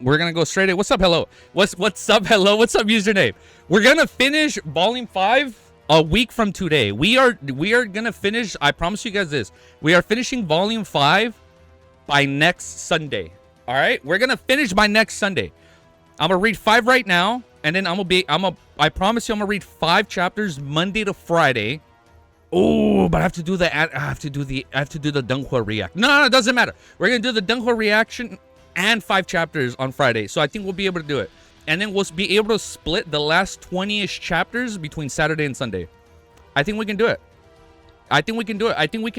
We're gonna go straight in. What's up, hello? What's up, hello? What's up, username? We're gonna finish volume 5 a week from today. We are gonna finish. I promise you guys this. We are finishing volume 5 by next Sunday. All right, we're gonna finish by next Sunday. I'm gonna read 5 right now, and then I promise you I'm gonna read 5 chapters Monday to Friday. Oh, but I have to do the Dunghua react. No, it doesn't matter. We're gonna do the Dunghua reaction and 5 chapters on Friday, so I think we'll be able to do it, and then we'll be able to split the last 20-ish chapters between Saturday and Sunday. I think we can do it. I think we can do it. I think we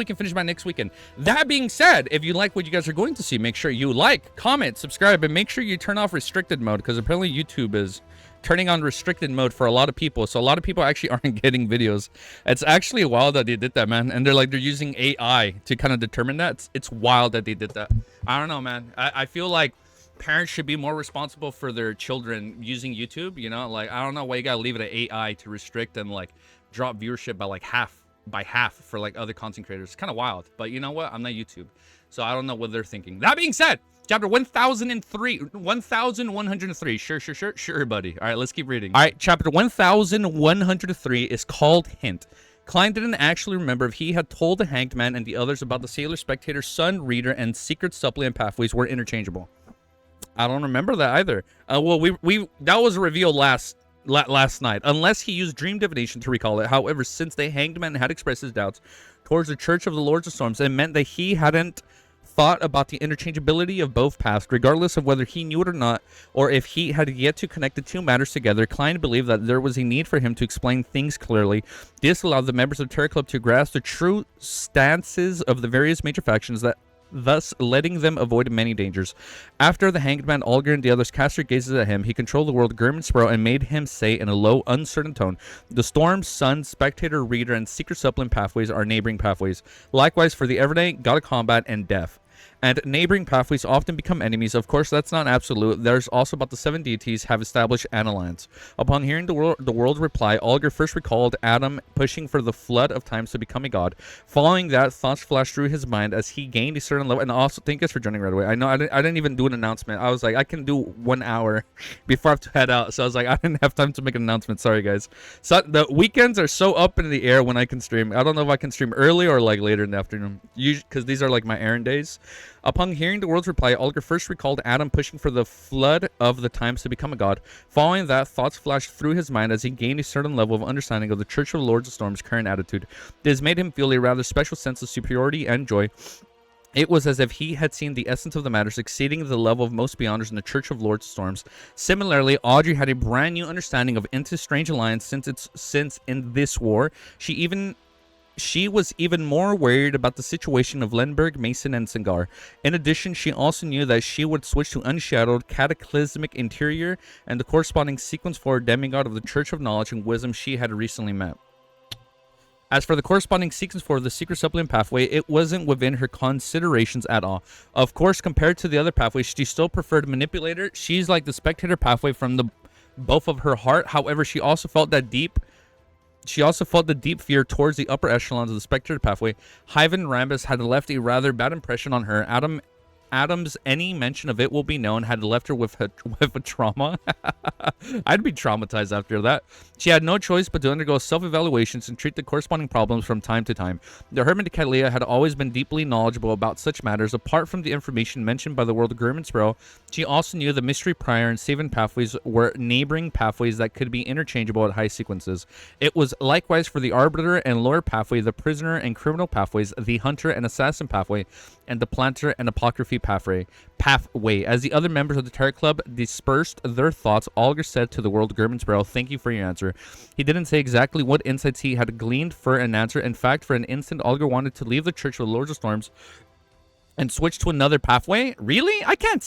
can finish by next weekend. That being said, if you like what you guys are going to see, make sure you like, comment, subscribe, and make sure you turn off restricted mode, because apparently YouTube is turning on restricted mode for a lot of people. So a lot of people actually aren't getting videos. It's actually wild that they did that, man. And they're using AI to kind of determine that. It's wild that they did that. I don't know, man. I feel like parents should be more responsible for their children using YouTube. You know, like, I don't know why you gotta leave it to AI to restrict and like drop viewership by like half for like other content creators. It's kind of wild, but you know what? I'm not YouTube, so I don't know what they're thinking. That being said, chapter 1103. Sure, buddy. All right, let's keep reading. All right, chapter 1103 is called Hint. Klein didn't actually remember if he had told the hanged man and the others about the sailor, spectator, sun, reader, and secret supplement pathways were interchangeable. I don't remember that either. Well, that was a reveal last night, unless he used dream divination to recall it. However, since the hanged man had expressed his doubts towards the Church of the Lords of Storms, it meant that he hadn't thought about the interchangeability of both paths, regardless of whether he knew it or not, or if he had yet to connect the two matters together. Klein believed that there was a need for him to explain things clearly. This allowed the members of the Terror Club to grasp the true stances of the various major factions, thus letting them avoid many dangers. After the hanged man, Olger, and the others cast their gazes at him, he controlled the world Grim and Sprout and made him say in a low, uncertain tone, "The Storm, Sun, Spectator, Reader, and Secret Supplement pathways are neighboring pathways. Likewise for the Everyday, God of Combat, and Death. And neighboring pathways often become enemies. Of course, that's not absolute. There's also about the 7 deities have established an alliance." Upon hearing the world reply, Olger first recalled Adam pushing for the flood of times to become a god. Following that, thoughts flashed through his mind as he gained a certain level. And also, thank you guys for joining right away. I know I didn't even do an announcement. I was like, I can do 1 hour before I have to head out. So I was like, I didn't have time to make an announcement. Sorry, guys. So the weekends are so up in the air when I can stream. I don't know if I can stream early or like later in the afternoon, because these are like my errand days. Upon hearing the world's reply, Olger first recalled Adam pushing for the flood of the times to become a god. Following that, thoughts flashed through his mind as he gained a certain level of understanding of the Church of the Lords of Storm's current attitude. This made him feel a rather special sense of superiority and joy. It was as if he had seen the essence of the matters exceeding the level of most beyonders in the Church of Lords of Storms. Similarly, Audrey had a brand new understanding of Inta's strange alliance since in this war, she was even more worried about the situation of Lenberg, Mason, and Singar. In addition, she also knew that she would switch to Unshadowed, Cataclysmic Interior, and the corresponding sequence for a demigod of the Church of Knowledge and Wisdom she had recently met. As for the corresponding sequence for the Secret Supplement pathway, it wasn't within her considerations at all. Of course, compared to the other pathways, she still preferred Manipulator. She's like the Spectator pathway from the both of her heart. However, she also felt the deep fear towards the upper echelons of the Spectator pathway. Hyven Rambus had left a rather bad impression on her. Adam's any mention of it will be known had left her with a trauma. I'd be traumatized after that. She had no choice but to undergo self-evaluations and treat the corresponding problems from time to time. The Hermit Kalia had always been deeply knowledgeable about such matters. Apart from the information mentioned by the world of Grim and Sprout, she also knew the Mystery Prior and Saven pathways were neighboring pathways that could be interchangeable at high sequences. It was likewise for the Arbiter and Lore pathway, the Prisoner and Criminal pathways, the Hunter and Assassin pathway, and the Planter and Apocryphy pathway. As the other members of the Terror Club dispersed their thoughts, Olger said to the world Grim and Sprout, "Thank you for your answer." He didn't say exactly what insights he had gleaned for an answer. In fact, for an instant, Olger wanted to leave the Church of the Lords of Storms and switch to another pathway. Really? I can't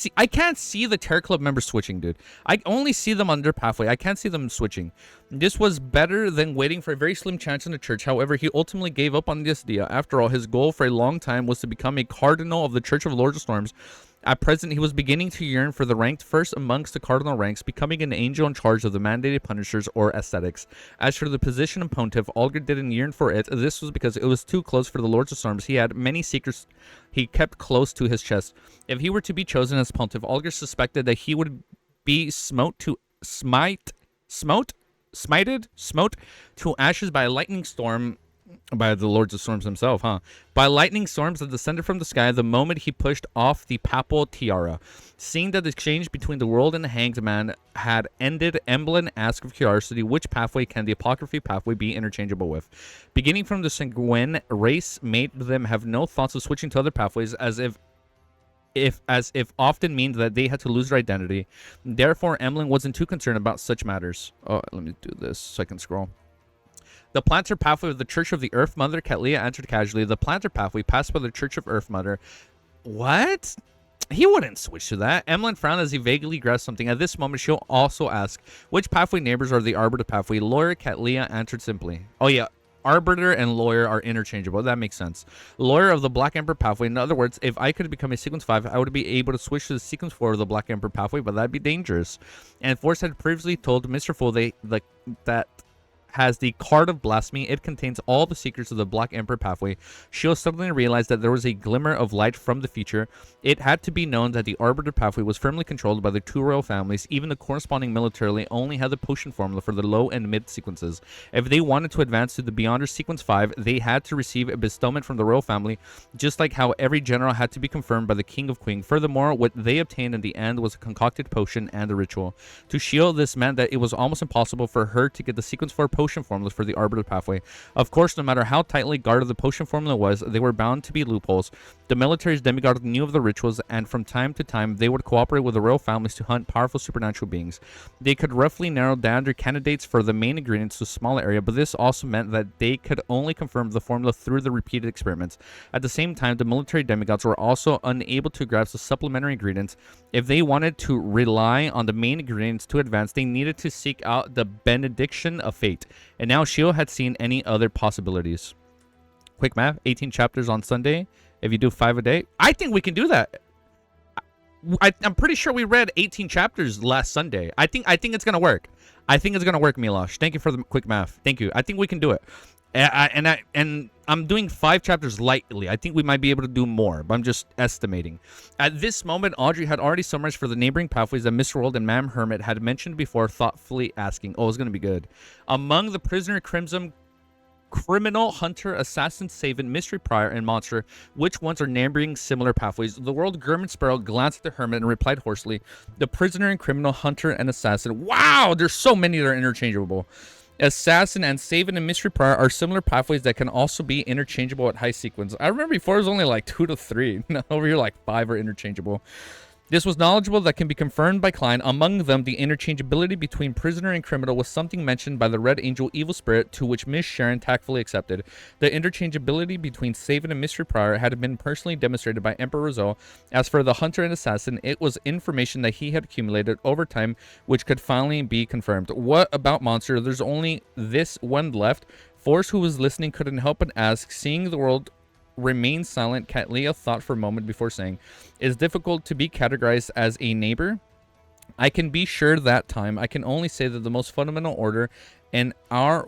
see the Terror Club members switching, dude. I only see them on their pathway. I can't see them switching. This was better than waiting for a very slim chance in the church. However, he ultimately gave up on this idea. After all, his goal for a long time was to become a cardinal of the Church of Lords of Storms. At present, he was beginning to yearn for the ranked first amongst the cardinal ranks, becoming an angel in charge of the mandated punishers or ascetics. As for the position of pontiff, Olger didn't yearn for it. This was because it was too close for the Lords of Storms. He had many secrets he kept close to his chest. If he were to be chosen as pontiff, Olger suspected that he would be smote to ashes by a lightning storm, by the Lords of Storms himself, by lightning storms that descended from the sky the moment he pushed off the papal tiara. Seeing that the exchange between the world and the hanged man had ended, Emblem asked of curiosity, which pathway can the apocryphy pathway be interchangeable with? Beginning from the Sanguine race made them have no thoughts of switching to other pathways, as if often means that they had to lose their identity. Therefore, Emlyn wasn't too concerned about such matters. Oh, let me do this so I can scroll. The planter pathway of the Church of the Earth Mother, Katlia answered casually. The planter pathway passed by the Church of Earth Mother. What? He wouldn't switch to that. Emlyn frowned as he vaguely grasped something. At this moment, she'll also ask, which pathway neighbors are the Arbiter pathway? Lawyer, Katlia answered simply. Oh, yeah. Arbiter and Lawyer are interchangeable. That makes sense. Lawyer of the Black Emperor pathway. In other words, if I could become a Sequence 5, I would be able to switch to the Sequence 4 of the Black Emperor pathway, but that'd be dangerous. And Force had previously told Mr. Full that has the Card of Blasphemy. It contains all the secrets of the Black Emperor pathway. She'll suddenly realize that there was a glimmer of light from the future. It had to be known that the Arbiter pathway was firmly controlled by the two royal families. Even the corresponding militarily only had the potion formula for the low and mid sequences. If they wanted to advance to the Beyonder Sequence 5, they had to receive a bestowment from the royal family, just like how every general had to be confirmed by the King of Queen. Furthermore, what they obtained in the end was a concocted potion and a ritual. To Shield, this meant that it was almost impossible for her to get the Sequence 4 potion formulas for the Arbiter pathway. Of course, no matter how tightly guarded the potion formula was, they were bound to be loopholes. The military's demigod knew of the rituals, and from time to time, they would cooperate with the royal families to hunt powerful supernatural beings. They could roughly narrow down their candidates for the main ingredients to a smaller area, but this also meant that they could only confirm the formula through the repeated experiments. At the same time, the military demigods were also unable to grasp the supplementary ingredients. If they wanted to rely on the main ingredients to advance, they needed to seek out the benediction of fate. And now Shio had seen any other possibilities. Quick math, 18 chapters on Sunday. If you do 5 a day, I think we can do that. I'm pretty sure we read 18 chapters last Sunday. I think it's gonna work. I think it's gonna work, Milosh. Thank you for the quick math. Thank you. I think we can do it. And I'm doing 5 chapters lightly. I think we might be able to do more, but I'm just estimating. At this moment, Audrey had already summarized for the neighboring pathways that Mr. World and Ma'am Hermit had mentioned before, thoughtfully asking, oh, it's going to be good. Among the prisoner Crimson, criminal, hunter, assassin, savant, mystery prior, and monster, which ones are neighboring similar pathways? The world German Sparrow glanced at the hermit and replied hoarsely, the prisoner and criminal, hunter, and assassin. Wow, there's so many that are interchangeable. Assassin and Savant and Mystery Prior are similar pathways that can also be interchangeable at high sequence. I remember before it was only like 2 to 3. Now over here like 5 are interchangeable. This was knowledgeable that can be confirmed by Klein. Among them, the interchangeability between prisoner and criminal was something mentioned by the Red Angel Evil Spirit, to which Miss Sharon tactfully accepted. The interchangeability between Savant and Mystery Prior had been personally demonstrated by Emperor Rizzo. As for the Hunter and Assassin, it was information that he had accumulated over time, which could finally be confirmed. What about Monster? There's only this one left. Force, who was listening, couldn't help but ask, seeing the world remain silent, Katlia thought for a moment before saying, it's difficult to be categorized as a neighbor. I can be sure that time. I can only say that the most fundamental order in our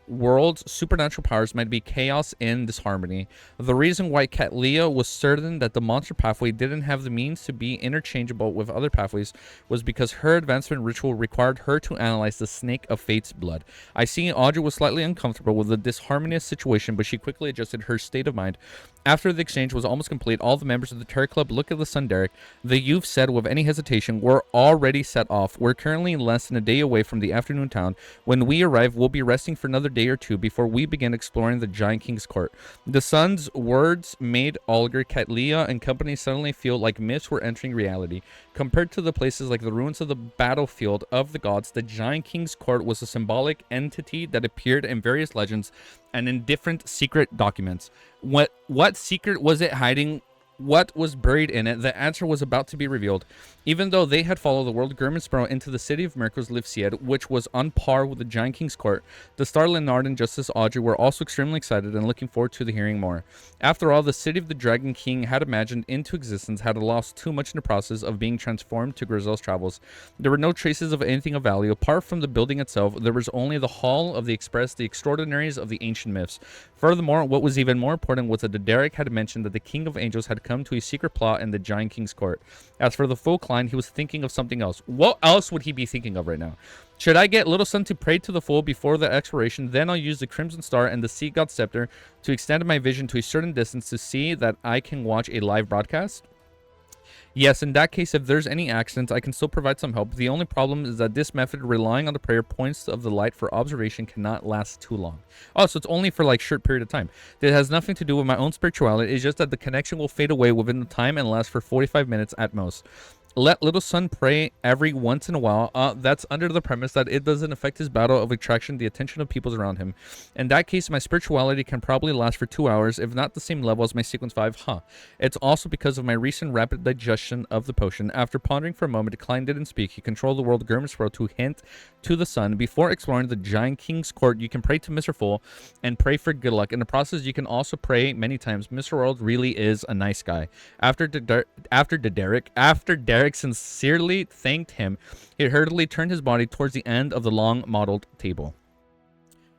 world's supernatural powers might be chaos and disharmony. The reason why Katlia was certain that the monster pathway didn't have the means to be interchangeable with other pathways was because her advancement ritual required her to analyze the snake of fate's blood. I see Audrey was slightly uncomfortable with the disharmonious situation, but she quickly adjusted her state of mind. After the exchange was almost complete, all the members of the Terror Club looked at the sun Derek. The youth said with any hesitation, we're already set off. We're currently less than a day away from the afternoon town. When we arrive, we'll be resting for another day or two before we begin exploring the Giant King's court. The sun's words made Olger, Katlia, and company suddenly feel like myths were entering reality. Compared to the places like the ruins of the battlefield of the gods, the Giant King's court was a symbolic entity that appeared in various legends and in different secret documents. What secret was it hiding what was buried in it, the answer was about to be revealed. Even though they had followed the world Sparrow into the city of miracles Livsied, which was on par with the Giant King's court, the Star Leonard and Justice Audrey were also extremely excited and looking forward to the hearing more. After all, the city of the Dragon King had imagined into existence had lost too much in the process of being transformed to Grizel's travels. There were no traces of anything of value. Apart from the building itself, there was only the Hall of the Express, the extraordinaries of the ancient myths. Furthermore, what was even more important was that Derek had mentioned that the King of Angels had come to a secret plot in the Giant King's court. As for the full Klein, he was thinking of something else. What else would he be thinking of right now? Should I get Little Sun to pray to the fool before the exploration? Then I'll use the Crimson Star and the Sea God Scepter to extend my vision to a certain distance to see that I can watch a live broadcast? Yes, in that case, if there's any accidents, I can still provide some help. The only problem is that this method, relying on the prayer points of the light for observation, cannot last too long. Oh, so it's only for like short period of time. It has nothing to do with my own spirituality. It's just that the connection will fade away within the time and last for 45 minutes at most. Let Little Sun pray every once in a while. That's under the premise that it doesn't affect his battle of attraction, the attention of people around him. In that case, my spirituality can probably last for 2 hours, if not the same level as my sequence 5. It's also because of my recent rapid digestion of the potion. After pondering for a moment, Klein didn't speak. He controlled the world Gurmsbro to hint to the sun. Before exploring the Giant King's court, you can pray to Mr. Fool and pray for good luck. In the process, you can also pray many times. Mr. World really is a nice guy. After Derek sincerely thanked him, he hurriedly turned his body towards the end of the long mottled table.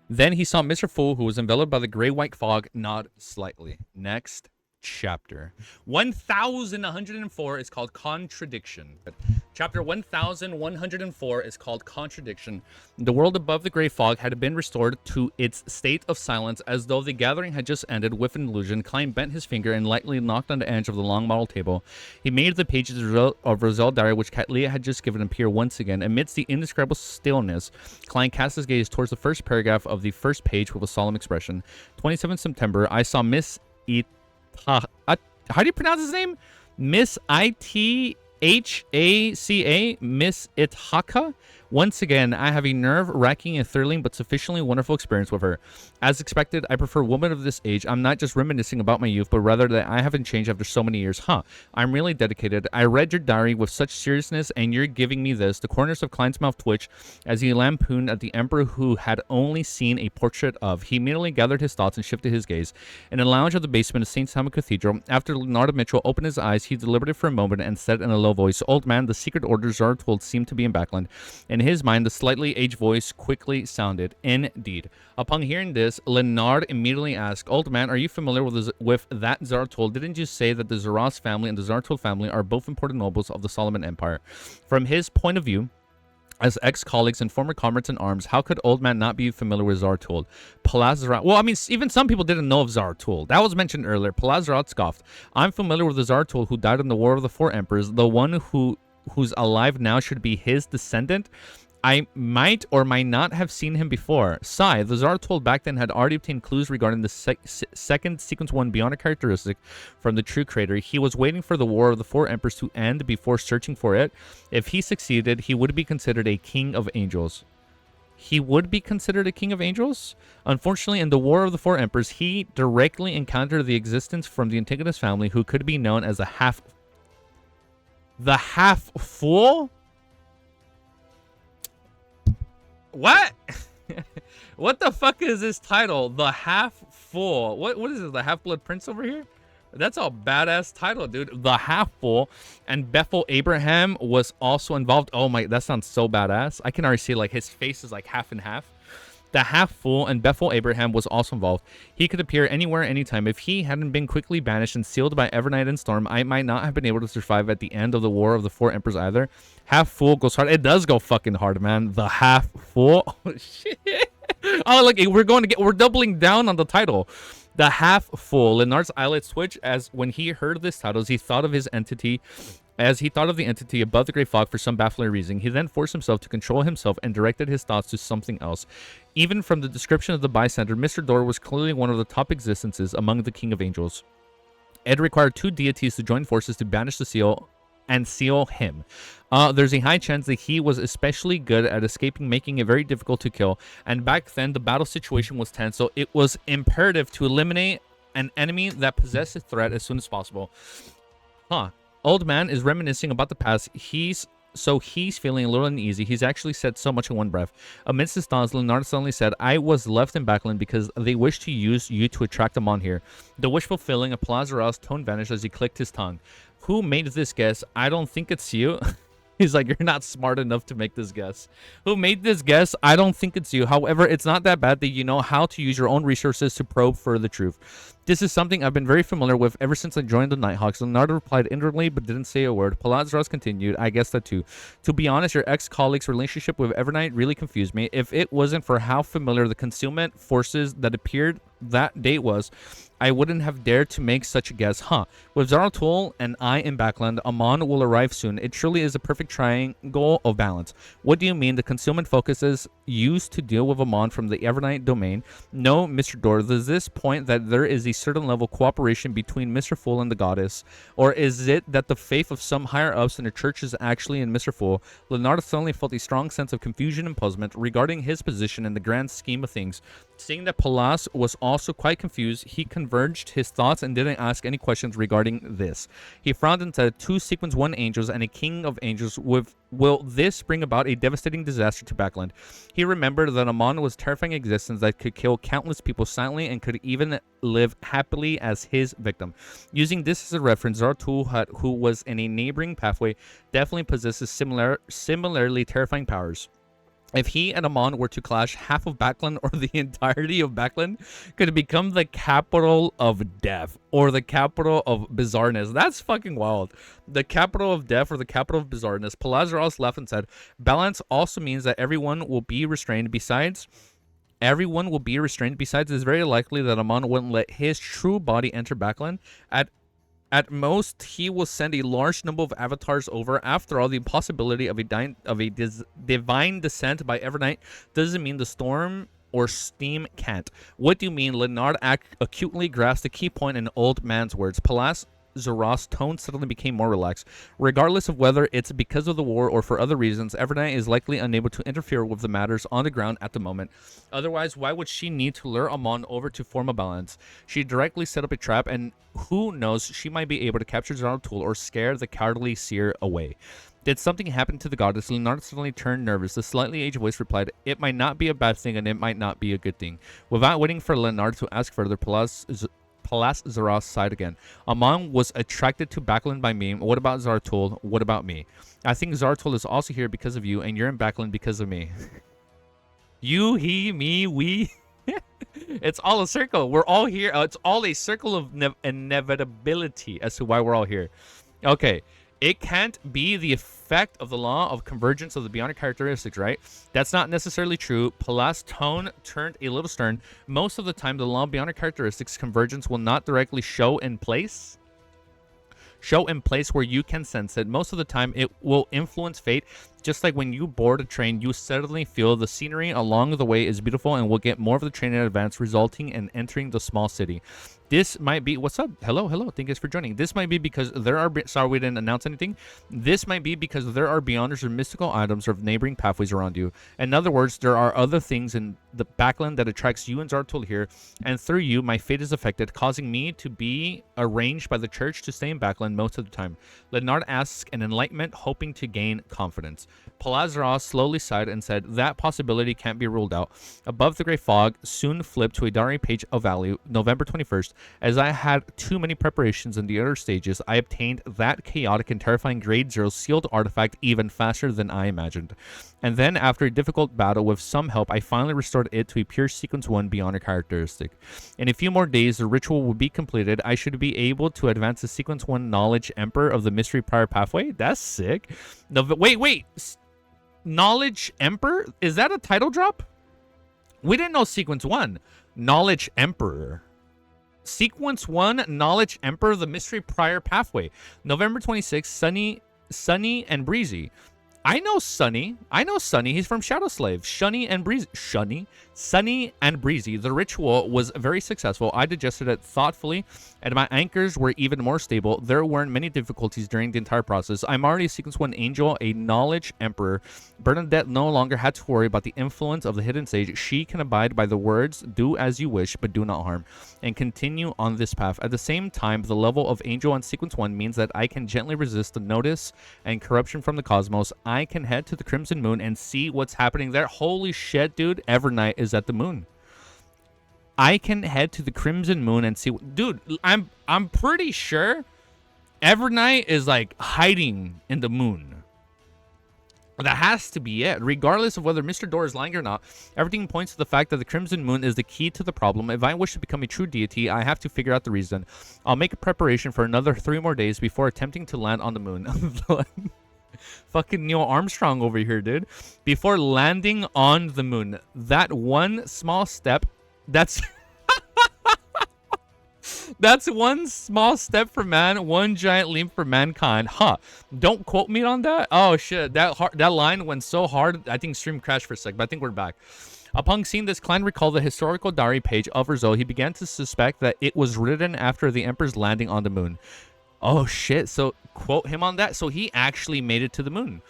Then he saw Mr. Fool, who was enveloped by the gray-white fog, nod slightly. Next chapter. 1104 is called Contradiction. Chapter 1104 is called Contradiction. The world above the gray fog had been restored to its state of silence, as though the gathering had just ended with an illusion. Klein bent his finger and lightly knocked on the edge of the long model table. He made the pages of Roselle's diary, which Katlia had just given, appear once again. Amidst the indescribable stillness, Klein cast his gaze towards the first paragraph of the first page with a solemn expression. 27th September, I saw Miss how do you pronounce his name? Miss Ithaca, Miss Ithaca. Once again, I have a nerve-wracking and thrilling but sufficiently wonderful experience with her. As expected, I prefer women of this age. I'm not just reminiscing about my youth, but rather that I haven't changed after so many years. I'm really dedicated. I read your diary with such seriousness, and you're giving me this. The corners of Klein's mouth twitched as he lampooned at the emperor who had only seen a portrait of. He immediately gathered his thoughts and shifted his gaze. In the lounge of the basement of St. Simon Cathedral, after Leonardo Mitchell opened his eyes, he deliberated for a moment and said in a low voice, "Old man, the secret orders Zartold seem to be in Backland." In his mind, the slightly aged voice quickly sounded. Indeed. Upon hearing this, Leonard immediately asked, "Old man, are you familiar with that Zartold? Didn't you say that the Zaras family and the Zartold family are both important nobles of the Solomon Empire?" From his point of view, as ex-colleagues and former comrades in arms, how could old man not be familiar with Zartold? Palazzarat. Well, I mean, even some people didn't know of Zartold. That was mentioned earlier. Palazzarat scoffed. "I'm familiar with the Zartold who died in the War of the Four Emperors. The one who's alive now should be his descendant. I might or might not have seen him before." Sigh. The Zartold back then had already obtained clues regarding the second Sequence 1 bionic characteristic from the true creator. He was waiting for the War of the Four Emperors to end before searching for it. If he succeeded, he would be considered a king of angels. He would be considered a king of angels? Unfortunately, in the War of the Four Emperors, he directly encountered the existence from the Antigonus family, who could be known as the half-fool? What? What the fuck is this title? The Half-Fool. What is it? The Half-Blood Prince over here? That's a badass title, dude. The Half-Fool. And Bethel Abraham was also involved. Oh my, that sounds so badass. I can already see like his face is like half and half. The Half-Fool and Bethel Abraham was also involved. He could appear anywhere, anytime. If he hadn't been quickly banished and sealed by Evernight and Storm, I might not have been able to survive at the end of the War of the Four Emperors either. Half-Fool goes hard. It does go fucking hard, man. The Half-Fool. Oh, shit. Oh, look, we're doubling down on the title. The Half-Fool. Leonard's eyelids twitched as when he heard this title, he thought of his entity. As he thought of the entity above the great fog for some baffling reason, he then forced himself to control himself and directed his thoughts to something else. Even from the description of the bystander, Mr. Dor was clearly one of the top existences among the King of Angels. It required two deities to join forces to banish the seal and seal him. There's a high chance that he was especially good at escaping, making it very difficult to kill. And back then, the battle situation was tense, so it was imperative to eliminate an enemy that possesses threat as soon as possible. Huh. Old man is reminiscing about the past. He's feeling a little uneasy. He's actually said so much in one breath. Amidst his thoughts, Leonardo suddenly said, I was left in Backland because they wish to use you to attract them on here. The wish fulfilling, a Palazzo's tone vanished as he clicked his tongue. Who made this guess? I don't think it's you. He's like, you're not smart enough to make this guess. Who made this guess? I don't think it's you. However, it's not that bad that you know how to use your own resources to probe for the truth. This is something I've been very familiar with ever since I joined the Nighthawks. Leonardo replied inwardly but didn't say a word. Palazzo's continued, I guess that too. To be honest, your ex-colleague's relationship with Evernight really confused me. If it wasn't for how familiar the concealment forces that appeared that date was, I wouldn't have dared to make such a guess. Huh. With Zaratul and I in Backland, Amon will arrive soon. It truly is a perfect triangle of balance. What do you mean? The concealment focuses used to deal with Amon from the Evernight domain? No, Mr. Dor, does this point that there is a certain level of cooperation between Mr. Fool and the goddess? Or is it that the faith of some higher-ups in the church is actually in Mr. Fool? Leonardo suddenly felt a strong sense of confusion and puzzlement regarding his position in the grand scheme of things. Seeing that Palas was also quite confused, he converged his thoughts and didn't ask any questions regarding this. He frowned and said, 2 sequence 1 angels and a king of angels, will this bring about a devastating disaster to Backland? He remembered that Amon was a terrifying existence that could kill countless people silently and could even live happily as his victim. Using this as a reference, Zaratul, who was in a neighboring pathway, definitely possesses similarly terrifying powers. If he and Amon were to clash, half of Backland or the entirety of Backland could become the capital of death or the capital of bizarreness. That's fucking wild. The capital of death or the capital of bizarreness. Palazzo's laughed and said, balance also means that everyone will be restrained. Besides, it's very likely that Amon wouldn't let his true body enter Backland. At most, he will send a large number of avatars over. After all, the impossibility of a divine descent by Evernight doesn't mean the storm or steam can't. What do you mean? Leonard acutely grasped the key point in old man's words. Zora's tone suddenly became more relaxed. Regardless of whether it's because of the war or for other reasons, Evernight is likely unable to interfere with the matters on the ground at the moment. Otherwise, why would she need to lure Amon over to form a balance? She directly set up a trap, and who knows, she might be able to capture Zaratul or scare the cowardly seer away. Did something happen to the goddess? Leonardo suddenly turned nervous. The slightly aged voice replied, it might not be a bad thing and it might not be a good thing. Without waiting for Leonardo to ask further, Zara sighed again. Amon was attracted to Backland by me. What about Zaratul? What about me? I think Zaratul is also here because of you, and you're in Backland because of me. You, he, me, we. It's all a circle. We're all here. It's all a circle of inevitability as to why we're all here. Okay. It can't be the effect of the law of convergence of the bionic characteristics, right? That's not necessarily true. Palas' tone turned a little stern. Most of the time, the law of bionic characteristics convergence will not directly show in place where you can sense it. Most of the time, it will influence fate. Just like when you board a train, you suddenly feel the scenery along the way is beautiful and will get more of the train in advance, resulting in entering the small city. This might be... What's up? Hello. Thank you for joining. This might be because there are... Sorry, we didn't announce anything. This might be because there are beyonders or mystical items of neighboring pathways around you. In other words, there are other things in the Backland that attracts you and Zaratul here, and through you, my fate is affected, causing me to be arranged by the church to stay in Backland most of the time. Leonard asks an enlightenment, hoping to gain confidence. Palazra slowly sighed and said, that possibility can't be ruled out. Above the gray fog soon flipped to a diary page of value, November 21st. As I had too many preparations in the other stages, I obtained that chaotic and terrifying grade 0 sealed artifact even faster than I imagined. And then, after a difficult battle with some help, I finally restored it to a pure sequence 1 bionic characteristic. In a few more days, the ritual will be completed. I should be able to advance the sequence 1 knowledge emperor of the mystery prior pathway. That's sick. No, wait. Knowledge Emperor? Is that a title drop? We didn't know Sequence 1. Knowledge Emperor. Sequence 1, Knowledge Emperor, the Mystery Prior Pathway. November 26th, sunny and breezy. I know Sunny. I know Sunny. He's from Shadow Slave. Sunny and Breezy. The ritual was very successful. I digested it thoughtfully, and my anchors were even more stable. There weren't many difficulties during the entire process. I'm already sequence 1 angel, a knowledge emperor. Bernadette no longer had to worry about the influence of the hidden sage. She can abide by the words, do as you wish, but do not harm, and continue on this path. At the same time, the level of angel on sequence 1 means that I can gently resist the notice and corruption from the cosmos. I can head to the Crimson Moon and see what's happening there. Holy shit, dude. Evernight is at the moon. I can head to the Crimson Moon and see. Dude, I'm pretty sure Evernight is like hiding in the moon. That has to be it. Regardless of whether Mr. Door is lying or not, everything points to the fact that the Crimson Moon is the key to the problem. If I wish to become a true deity, I have to figure out the reason. I'll make a preparation for another 3 more days before attempting to land on the moon. Fucking Neil Armstrong over here, dude. Before landing on the moon. That one small step, that's... That's one small step for man, one giant leap for mankind. Huh. Don't quote me on that. Oh, shit. That line went so hard, I think stream crashed for a sec, but I think we're back. Upon seeing this, Klein recalled the historical diary page of Rizzo. He began to suspect that it was written after the Emperor's landing on the moon. Oh, shit. So, quote him on that. So, he actually made it to the moon.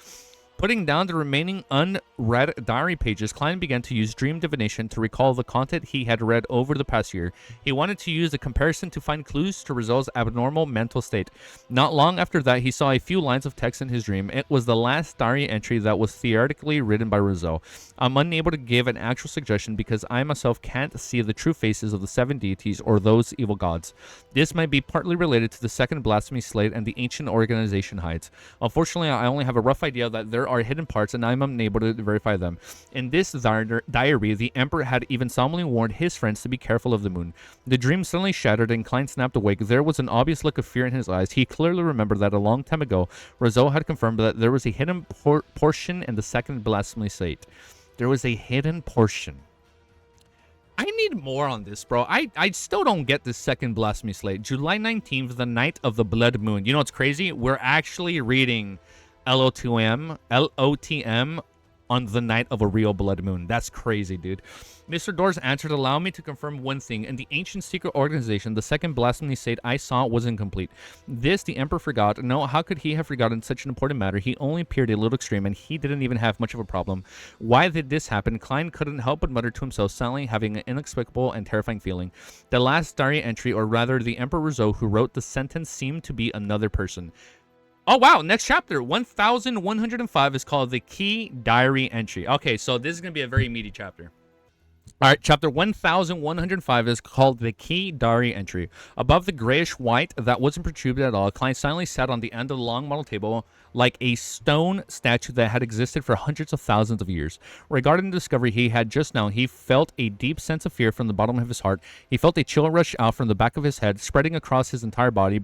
Putting down the remaining unread diary pages, Klein began to use dream divination to recall the content he had read over the past year. He wanted to use the comparison to find clues to Rizzo's abnormal mental state. Not long after that, he saw a few lines of text in his dream. It was the last diary entry that was theoretically written by Rizzo. I'm unable to give an actual suggestion because I myself can't see the true faces of the 7 deities or those evil gods. This might be partly related to the second blasphemy slate and the ancient organization hides. Unfortunately, I only have a rough idea that there are hidden parts and I'm unable to verify them. In this diary, the Emperor had even solemnly warned his friends to be careful of the moon. The dream suddenly shattered and Klein snapped awake. There was an obvious look of fear in his eyes. He clearly remembered that a long time ago, Rizzo had confirmed that there was a hidden portion in the second blasphemy slate. There was a hidden portion. I need more on this, bro. I still don't get this second blasphemy slate. July 19th, the night of the blood moon. You know what's crazy? We're actually reading LOTM on the night of a real blood moon. That's crazy, dude. Mr. Doors answered, allow me to confirm one thing. In the ancient secret organization, the second blasphemy state I saw was incomplete. This the Emperor forgot. No, how could he have forgotten such an important matter? He only appeared a little extreme and he didn't even have much of a problem. Why did this happen? Klein couldn't help but mutter to himself, silently having an inexplicable and terrifying feeling. The last diary entry, or rather the Emperor Rizzo who wrote the sentence, seemed to be another person. Oh, wow. Next chapter, 1105, is called The Key Diary Entry. Okay, so this is going to be a very meaty chapter. All right, chapter 1105 is called The Key Diary Entry. Above the grayish white that wasn't protruded at all, Klein silently sat on the end of the long model table like a stone statue that had existed for hundreds of thousands of years. Regarding the discovery he had just now, he felt a deep sense of fear from the bottom of his heart. He felt a chill rush out from the back of his head, spreading across his entire body,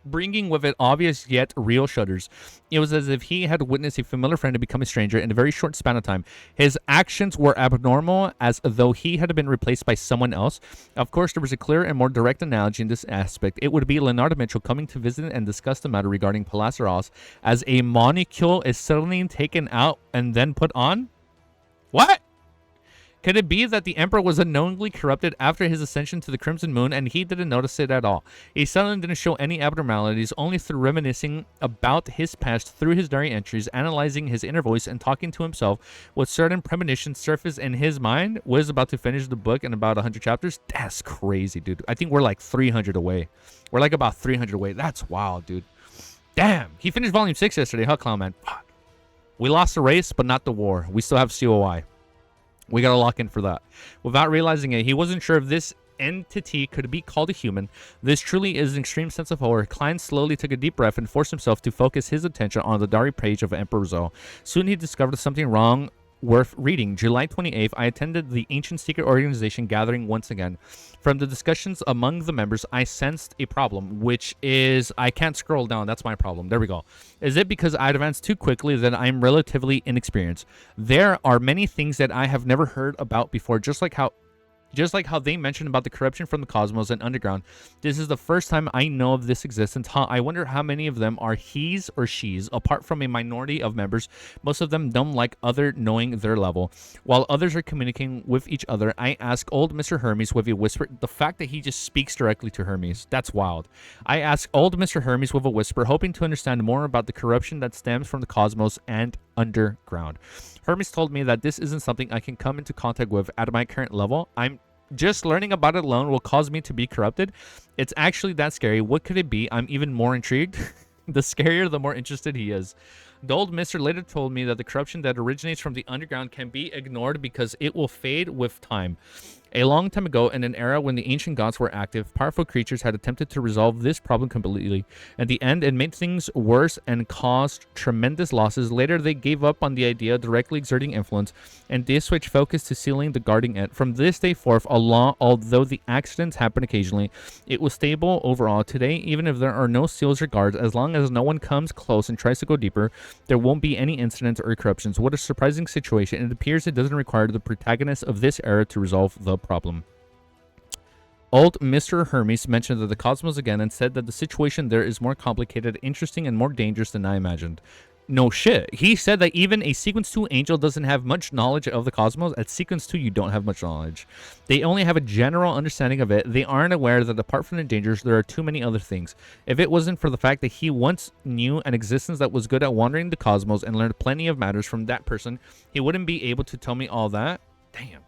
bringing with it obvious yet real shudders. It was as if he had witnessed a familiar friend become a stranger in a very short span of time. His actions were abnormal, as though he had been replaced by someone else. Of course, there was a clear and more direct analogy in this aspect. It would be Leonardo Mitchell coming to visit and discuss the matter regarding Palazzo Ross, as a molecule is suddenly taken out and then put on? What? Could it be that the Emperor was unknowingly corrupted after his ascension to the Crimson Moon and he didn't notice it at all? He suddenly didn't show any abnormalities, only through reminiscing about his past through his diary entries, analyzing his inner voice and talking to himself with certain premonitions surface in his mind. Was about to finish the book in about 100 chapters. That's crazy, dude. I think we're like 300 away. We're like about 300 away. That's wild, dude. Damn. He finished volume 6 yesterday, huh, Clown Man? Fuck. We lost the race, but not the war. We still have COI. We gotta lock in for that. Without realizing it, he wasn't sure if this entity could be called a human. This truly is an extreme sense of horror. Klein slowly took a deep breath and forced himself to focus his attention on the diary page of Emperor Rizzo. Soon he discovered something wrong worth reading. July 28th, I attended the ancient secret organization gathering once again. From the discussions among the members, I sensed a problem, which is I can't scroll down. That's my problem. There we go. Is it because I advanced too quickly that I'm relatively inexperienced? There are many things that I have never heard about before, just like how Just like how they mentioned about the corruption from the cosmos and underground, this is the first time I know of this existence. I wonder how many of them are he's or she's, apart from a minority of members. Most of them don't like other knowing their level. While others are communicating with each other, I ask old Mr. Hermes with a whisper. The fact that he just speaks directly to Hermes, that's wild. I ask old Mr. Hermes with a whisper, hoping to understand more about the corruption that stems from the cosmos and underground. Hermes told me that this isn't something I can come into contact with at my current level. I'm just learning about it alone will cause me to be corrupted. It's actually that scary. What could it be? I'm even more intrigued. The scarier, the more interested he is. The old mister later told me that the corruption that originates from the underground can be ignored because it will fade with time. A long time ago, in an era when the ancient gods were active, powerful creatures had attempted to resolve this problem completely. In the end, it made things worse and caused tremendous losses. Later, they gave up on the idea of directly exerting influence, and they switched focus to sealing the guarding it. From this day forth, although the accidents happen occasionally, it was stable overall. Today, even if there are no seals or guards, as long as no one comes close and tries to go deeper, there won't be any incidents or corruptions. What a surprising situation. It appears it doesn't require the protagonist of this era to resolve the problem. Old Mr. Hermes mentioned that the cosmos again and said that the situation there is more complicated, interesting, and more dangerous than I imagined. No shit. He said that even a Sequence 2 angel doesn't have much knowledge of the cosmos. At Sequence 2, you don't have much knowledge. They only have a general understanding of it. They aren't aware that apart from the dangers, there are too many other things. If it wasn't for the fact that he once knew an existence that was good at wandering the cosmos and learned plenty of matters from that person, he wouldn't be able to tell me all that. Damn.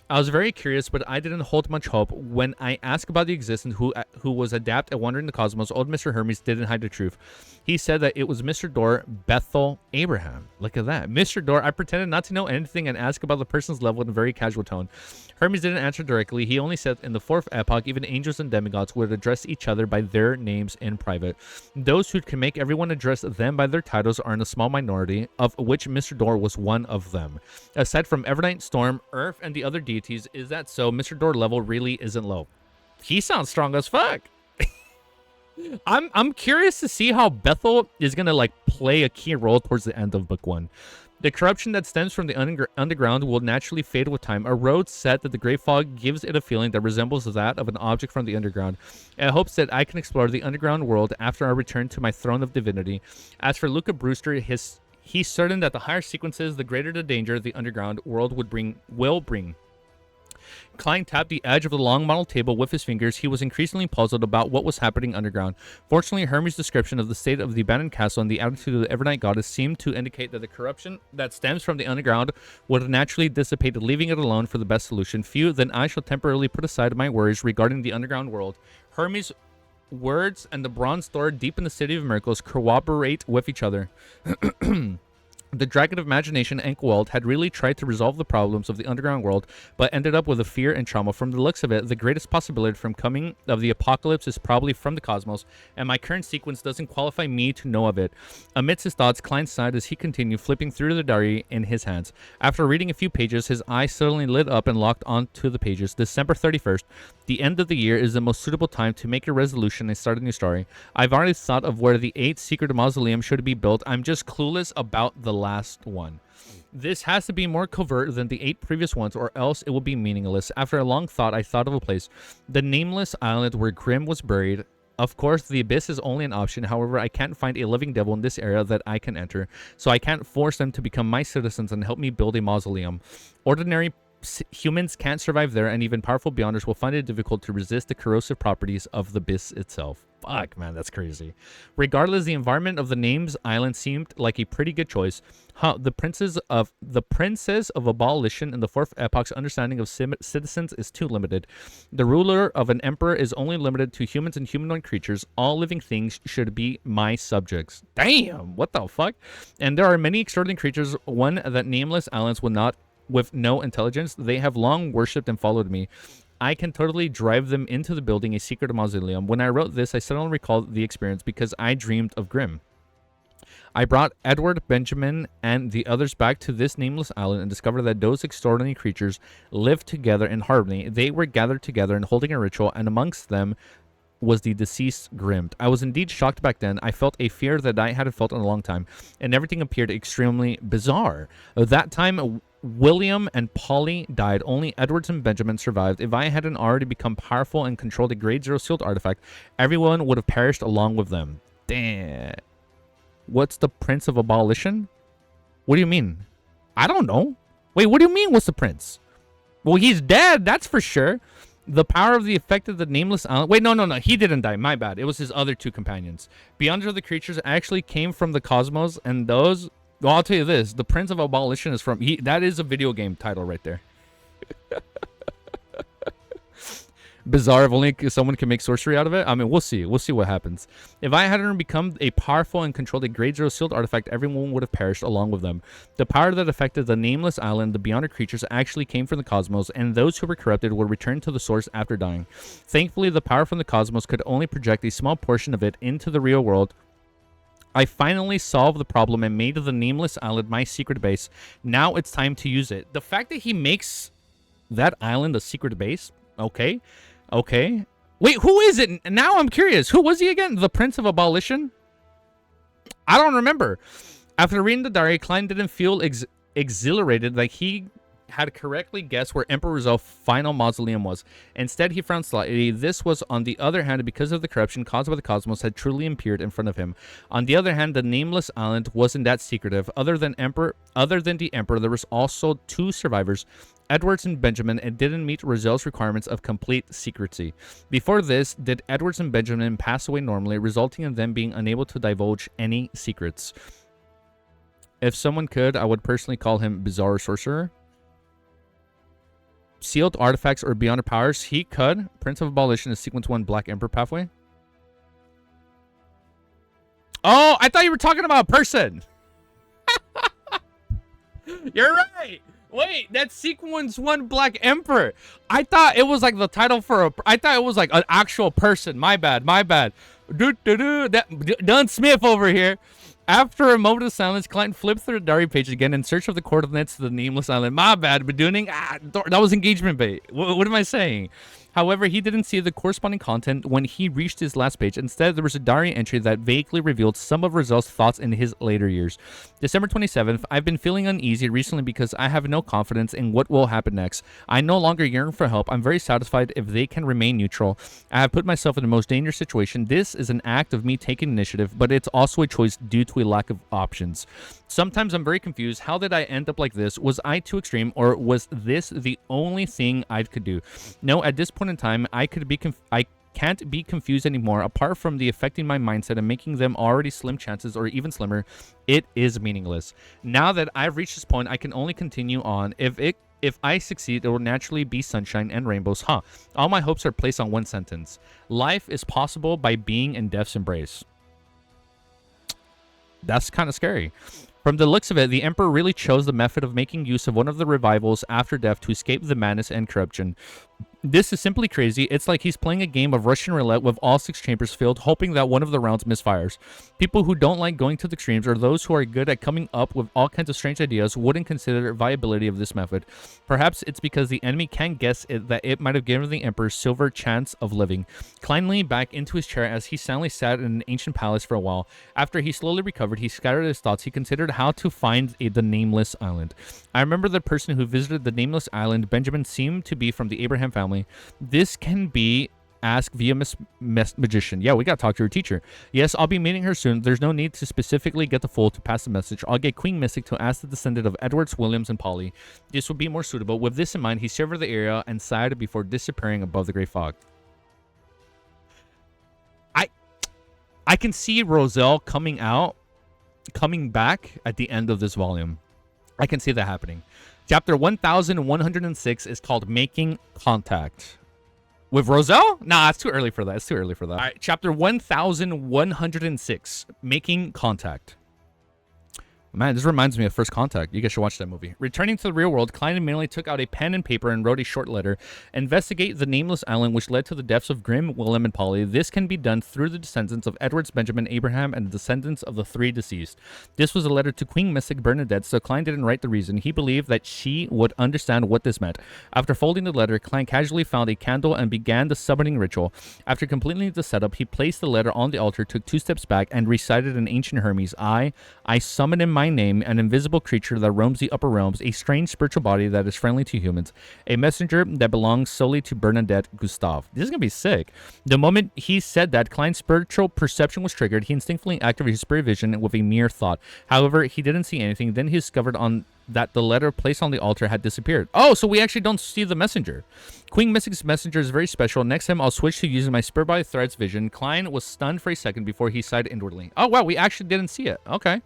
I was very curious, but I didn't hold much hope. When I asked about the existence who was adept at wandering the cosmos, old Mr. Hermes didn't hide the truth. He said that it was Mr. Dor Bethel Abraham. Look at that. Mr. Dor, I pretended not to know anything and asked about the person's level in a very casual tone. Hermes didn't answer directly. He only said in the fourth epoch, even angels and demigods would address each other by their names in private. Those who can make everyone address them by their titles are in a small minority, of which Mr. Dor was one of them. Aside from Evernight, Storm, Earth, and the other deities, is that so? Mr. Dor level really isn't low. He sounds strong as fuck. I'm curious to see how Bethel is gonna like play a key role towards the end of book 1. The corruption that stems from the underground will naturally fade with time. A road set that the Grey Fog gives it a feeling that resembles that of an object from the underground. It hopes that I can explore the underground world after I return to my throne of divinity. As for Luca Brewster, he's certain that the higher sequences, the greater the danger the underground world will bring. Klein tapped the edge of the long model table with his fingers. He was increasingly puzzled about what was happening underground. Fortunately, Hermes' description of the state of the abandoned castle and the attitude of the Evernight goddess seemed to indicate that the corruption that stems from the underground would have naturally dissipated, leaving it alone for the best solution. Few, then I shall temporarily put aside my worries regarding the underground world. Hermes' words and the bronze door deep in the City of Miracles corroborate with each other. The Dragon of Imagination, Ankwald, had really tried to resolve the problems of the underground world, but ended up with a fear and trauma. From the looks of it, the greatest possibility from coming of the apocalypse is probably from the cosmos, and my current sequence doesn't qualify me to know of it. Amidst his thoughts, Klein sighed as he continued flipping through the diary in his hands. After reading a few pages, his eyes suddenly lit up and locked onto the pages. December 31st, the end of the year, is the most suitable time to make a resolution and start a new story. I've already thought of where the 8th secret mausoleum should be built. I'm just clueless about the last one. This has to be more covert than the 8 previous ones, or else it will be meaningless. After a long thought, I thought of a place. The nameless island where Grimm was buried. Of course, the abyss is only an option. However, I can't find a living devil in this area that I can enter, so I can't force them to become my citizens and help me build a mausoleum. Ordinary humans can't survive there, and even powerful beyonders will find it difficult to resist the corrosive properties of the abyss itself. Fuck, man, that's crazy. Regardless, the environment of the name's island seemed like a pretty good choice. The princess of abolition in the fourth epoch's understanding of citizens is too limited. The ruler of an emperor is only limited to humans and humanoid creatures. All living things should be my subjects. Damn, what the fuck? And there are many extraordinary creatures. One that nameless islands will not, with no intelligence. They have long worshipped and followed me. I can totally drive them into the building a secret mausoleum. When I wrote this, I suddenly recalled the experience because I dreamed of Grimm. I brought Edward, Benjamin, and the others back to this nameless island and discovered that those extraordinary creatures lived together in harmony. They were gathered together and holding a ritual, and amongst them was the deceased Grimm. I was indeed shocked back then. I felt a fear that I hadn't felt in a long time, and everything appeared extremely bizarre. That time William and Polly died. Only Edwards and Benjamin survived. If I hadn't already become powerful and controlled a grade 0 sealed artifact, everyone would have perished along with them. Damn. What's the Prince of Abolition? What do you mean? I don't know. Wait, what do you mean, what's the prince? Well, he's dead, that's for sure. The power of the effect of the nameless island. Wait, no. He didn't die. My bad. It was his other 2 companions. Beyond the creatures actually came from the cosmos, and those... Well, I'll tell you this. The Prince of Abolition is from... that is a video game title right there. Bizarre. If only someone can make sorcery out of it. I mean, we'll see. We'll see what happens. If I hadn't become a powerful and controlled a grade 0 sealed artifact, everyone would have perished along with them. The power that affected the nameless island, the Beyonder creatures, actually came from the cosmos, and those who were corrupted would return to the source after dying. Thankfully, the power from the cosmos could only project a small portion of it into the real world. I finally solved the problem and made the nameless island my secret base. Now it's time to use it. The fact that he makes that island a secret base, okay. Okay. Wait, who is it? Now I'm curious. Who was he again? The Prince of Abolition? I don't remember. After reading the diary, Klein didn't feel exhilarated like he had correctly guessed where Emperor Rosel's final mausoleum was. Instead, he frowned slightly. This was, on the other hand, because of the corruption caused by the cosmos had truly appeared in front of him. On the other hand, the nameless island wasn't that secretive. Other than the Emperor, there was also 2 survivors, Edwards and Benjamin, and didn't meet Rosel's requirements of complete secrecy. Before this, did Edwards and Benjamin pass away normally, resulting in them being unable to divulge any secrets. If someone could, I would personally call him Bizarre Sorcerer. Sealed artifacts or beyond powers, he could. Prince of Abolition is sequence 1 Black Emperor pathway. Oh, I thought you were talking about a person. You're right. Wait, that's sequence 1 Black Emperor. I thought it was like the title for a... I thought it was like an actual person. My bad. Dunn Smith over here. After a moment of silence, Clinton flipped through the diary page again in search of the coordinates to the nameless island. My bad, Bedooning. That was engagement bait. What am I saying? However, he didn't see the corresponding content when he reached his last page. Instead, there was a diary entry that vaguely revealed some of Rosel's thoughts in his later years. December 27th, I've been feeling uneasy recently because I have no confidence in what will happen next. I no longer yearn for help. I'm very satisfied if they can remain neutral. I have put myself in the most dangerous situation. This is an act of me taking initiative, but it's also a choice due to a lack of options. Sometimes I'm very confused. How did I end up like this? Was I too extreme, or was this the only thing I could do? No, at this point in time, I can't be confused anymore. Apart from the affecting my mindset and making them already slim chances or even slimmer, it is meaningless. Now that I've reached this point, I can only continue on. If I succeed, it will naturally be sunshine and rainbows. All my hopes are placed on one sentence. Life is possible by being in death's embrace. That's kind of scary. From the looks of it, the Emperor really chose the method of making use of one of the revivals after death to escape the madness and corruption. This is simply crazy. It's like he's playing a game of Russian roulette with all 6 chambers filled, hoping that one of the rounds misfires. People who don't like going to the extremes, or those who are good at coming up with all kinds of strange ideas, wouldn't consider viability of this method. Perhaps it's because the enemy can't guess that it might have given the Emperor silver chance of living. Klein leaned back into his chair as he silently sat in an ancient palace for a while. After he slowly recovered, he scattered his thoughts. He considered how to find the nameless island. I remember the person who visited the nameless island. Benjamin seemed to be from the Abraham family. This can be asked via magician. Yeah, we got to talk to her teacher. Yes, I'll be meeting her soon. There's no need to specifically get the fool to pass the message. I'll get Queen Mystic to ask the descendant of Edwards, Williams, and Polly. This would be more suitable. With this in mind, he surveyed the area and sighed before disappearing above the gray fog. I can see Rosel coming back at the end of this volume. I can see that happening. Chapter 1106 is called Making Contact. With Rosel? Nah, it's too early for that. All right, chapter 1106, Making Contact. Man, this reminds me of First Contact. You guys should watch that movie. Returning to the real world, Klein immediately took out a pen and paper and wrote a short letter. Investigate the nameless island which led to the deaths of Grimm, Willem, and Polly. This can be done through the descendants of Edwards, Benjamin, Abraham, and the descendants of the 3 deceased. This was a letter to Queen Mystic Bernadette, so Klein didn't write the reason. He believed that she would understand what this meant. After folding the letter, Klein casually found a candle and began the summoning ritual. After completing the setup, he placed the letter on the altar, took 2 steps back, and recited an ancient Hermes. I summon in my my name, an invisible creature that roams the upper realms, a strange spiritual body that is friendly to humans, a messenger that belongs solely to Bernadette Gustave. This is going to be sick. The moment he said that, Klein's spiritual perception was triggered. He instinctively activated his spirit vision with a mere thought. However, he didn't see anything. Then he discovered that the letter placed on the altar had disappeared. Oh, so we actually don't see the messenger. Queen Mystic's messenger is very special. Next time, I'll switch to using my spirit body thread's vision. Klein was stunned for a second before he sighed inwardly. Oh, wow, we actually didn't see it. Okay.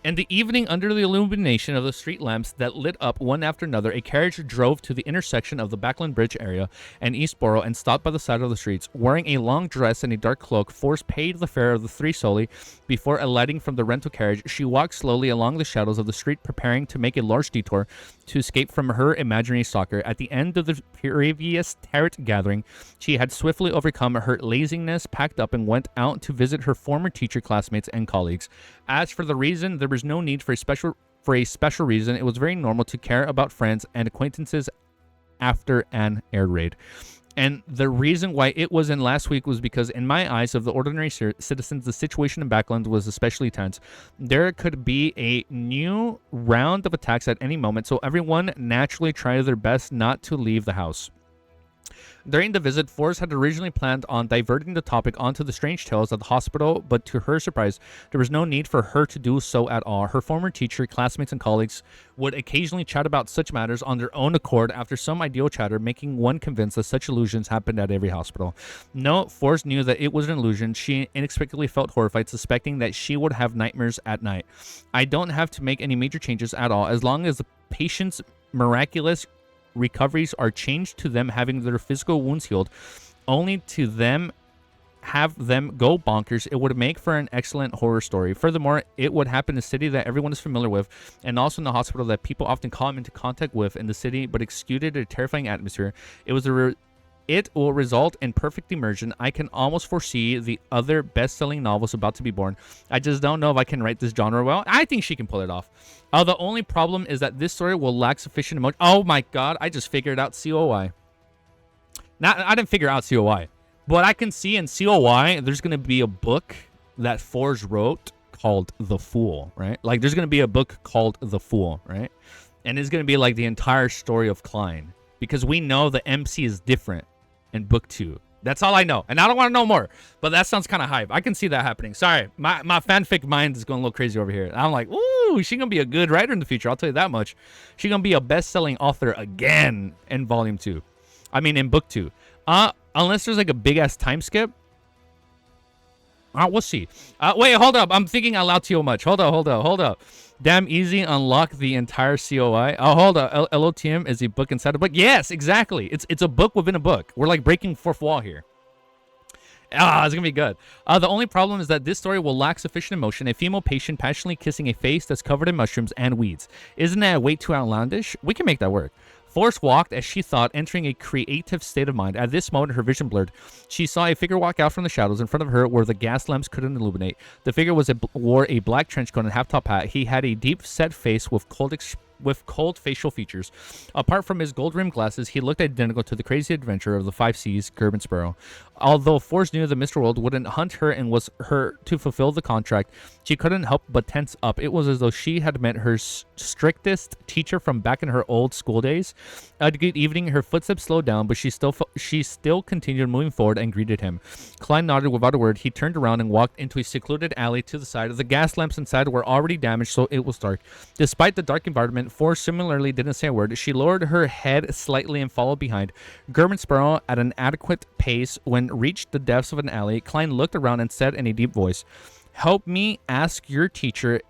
In the evening, under the illumination of the street lamps that lit up one after another, a carriage drove to the intersection of the Backland Bridge area and Eastboro and stopped by the side of the streets. Wearing a long dress and a dark cloak, Force paid the fare of the 3 solely before alighting from the rental carriage. She walked slowly along the shadows of the street, preparing to make a large detour to escape from her imaginary stalker. At the end of the previous tarot gathering, she had swiftly overcome her laziness, packed up, and went out to visit her former teacher, classmates, and colleagues. As for the reason, there was no need for a special reason. It was very normal to care about friends and acquaintances after an air raid. And the reason why it was in last week was because, in my eyes of the ordinary citizens, the situation in Backland was especially tense. There could be a new round of attacks at any moment, so everyone naturally tried their best not to leave the house. During the visit, Forrest had originally planned on diverting the topic onto the strange tales at the hospital, but to her surprise, there was no need for her to do so at all. Her former teacher, classmates, and colleagues would occasionally chat about such matters on their own accord after some ideal chatter, making one convinced that such illusions happened at every hospital. No, Forrest knew that it was an illusion. She inexplicably felt horrified, suspecting that she would have nightmares at night. I don't have to make any major changes at all, as long as the patient's miraculous recoveries are changed to them having their physical wounds healed, only to them have them go bonkers. It would make for an excellent horror story. Furthermore, it would happen in a city that everyone is familiar with, and also in the hospital that people often come into contact with in the city, but exuded a terrifying atmosphere. It will result in perfect immersion. I can almost foresee the other best-selling novels about to be born. I just don't know if I can write this genre well. I think she can pull it off. The only problem is that this story will lack sufficient emotion. Oh my god, I just figured out COI. Now, I didn't figure out COI, but I can see in COI there's going to be a book that Forge wrote called The Fool, right? Like, there's going to be a book called The Fool, right? And it's going to be like the entire story of Klein, because we know the MC is different in book 2. That's all I know, and I don't want to know more, but that sounds kind of hype. I can see that happening. Sorry, my fanfic mind is going a little crazy over here. I'm like, ooh, she's gonna be a good writer in the future, I'll tell you that much. She's gonna be a best-selling author again in volume 2. I mean, in book 2. Unless there's like a big-ass time skip. We'll see. Wait, hold up, I'm thinking out loud too much. Hold up. Damn easy, unlock the entire COI. Oh, hold up. LOTM is a book inside a book. Yes, exactly. It's a book within a book. We're like breaking fourth wall here. It's gonna be good. The only problem is that this story will lack sufficient emotion. A female patient passionately kissing a face that's covered in mushrooms and weeds. Isn't that way too outlandish? We can make that work. Forrest walked as she thought, entering a creative state of mind. At this moment, her vision blurred. She saw a figure walk out from the shadows in front of her where the gas lamps couldn't illuminate. The figure wore a black trench coat and half-top hat. He had a deep-set face with cold facial features. Apart from his gold-rimmed glasses, he looked identical to the crazy adventurer of the 5 Seas, Gerben Sparrow. Although Forrest knew the Mr. World wouldn't hunt her and was her to fulfill the contract, she couldn't help but tense up. It was as though she had met her strictest teacher from back in her old school days. Good evening. Her footsteps slowed down, but she still continued moving forward and greeted him. Klein nodded without a word. He turned around and walked into a secluded alley to the side. The gas lamps inside were already damaged, so it was dark. Despite the dark environment, Forrest similarly didn't say a word. She lowered her head slightly and followed behind. Gerben Sparrow at an adequate pace. When reached the depths of an alley, Klein looked around and said in a deep voice, "Help me ask your teacher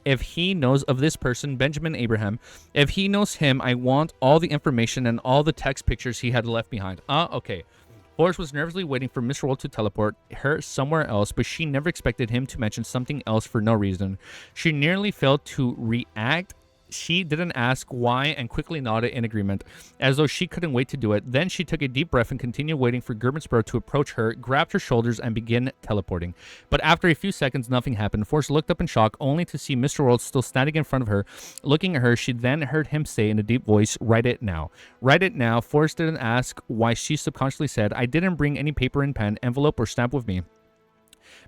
if he knows of this person, Benjamin Abraham. If he knows him, I want all the information and all the text pictures he had left behind." Okay. Forrest was nervously waiting for Mr. World to teleport her somewhere else, but she never expected him to mention something else for no reason. She nearly failed to react. She didn't ask why and quickly nodded in agreement, as though she couldn't wait to do it. Then she took a deep breath and continued waiting for Gerben Sparrow to approach her, grabbed her shoulders, and begin teleporting. But after a few seconds, nothing happened. Forrest looked up in shock, only to see Mr. World still standing in front of her. Looking at her, she then heard him say in a deep voice, "Write it now." Write it now. Forrest didn't ask why. She subconsciously said, "I didn't bring any paper and pen, envelope, or stamp with me."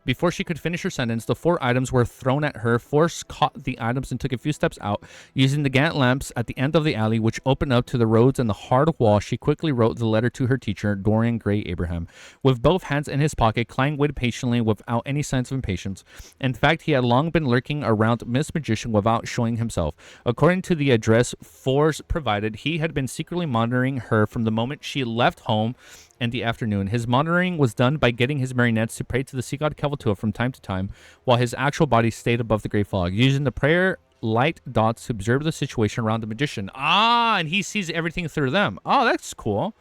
Before she could finish her sentence, the 4 items were thrown at her. Force caught the items and took a few steps out. Using the Gantt lamps at the end of the alley, which opened up to the roads and the hard wall, she quickly wrote the letter to her teacher, Dorian Gray Abraham. With both hands in his pocket, Klein waited patiently without any signs of impatience. In fact, he had long been lurking around Miss Magician without showing himself. According to the address Force provided, he had been secretly monitoring her from the moment she left home in the afternoon. His monitoring was done by getting his marionettes to pray to the sea god Kelvatua from time to time, while his actual body stayed above the great fog, using the prayer light dots to observe the situation around the magician. And he sees everything through them. Oh, that's cool.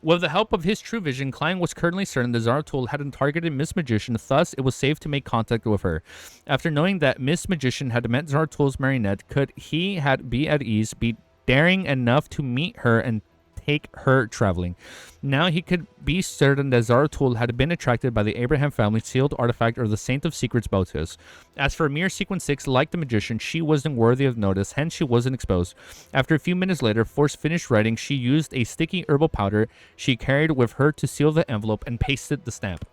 With the help of his true vision, Klein was currently certain the Zaratul hadn't targeted Miss Magician, thus it was safe to make contact with her. After knowing that Miss Magician had met Zaratul's marionette, could he be at ease, be daring enough to meet her and take her traveling? Now he could be certain that Zaratul had been attracted by the Abraham family sealed artifact or the Saint of Secrets Botus. As for mere Sequence 6, like the magician, she wasn't worthy of notice, hence she wasn't exposed. After a few minutes later, Force finished writing. She used a sticky herbal powder she carried with her to seal the envelope and pasted the stamp.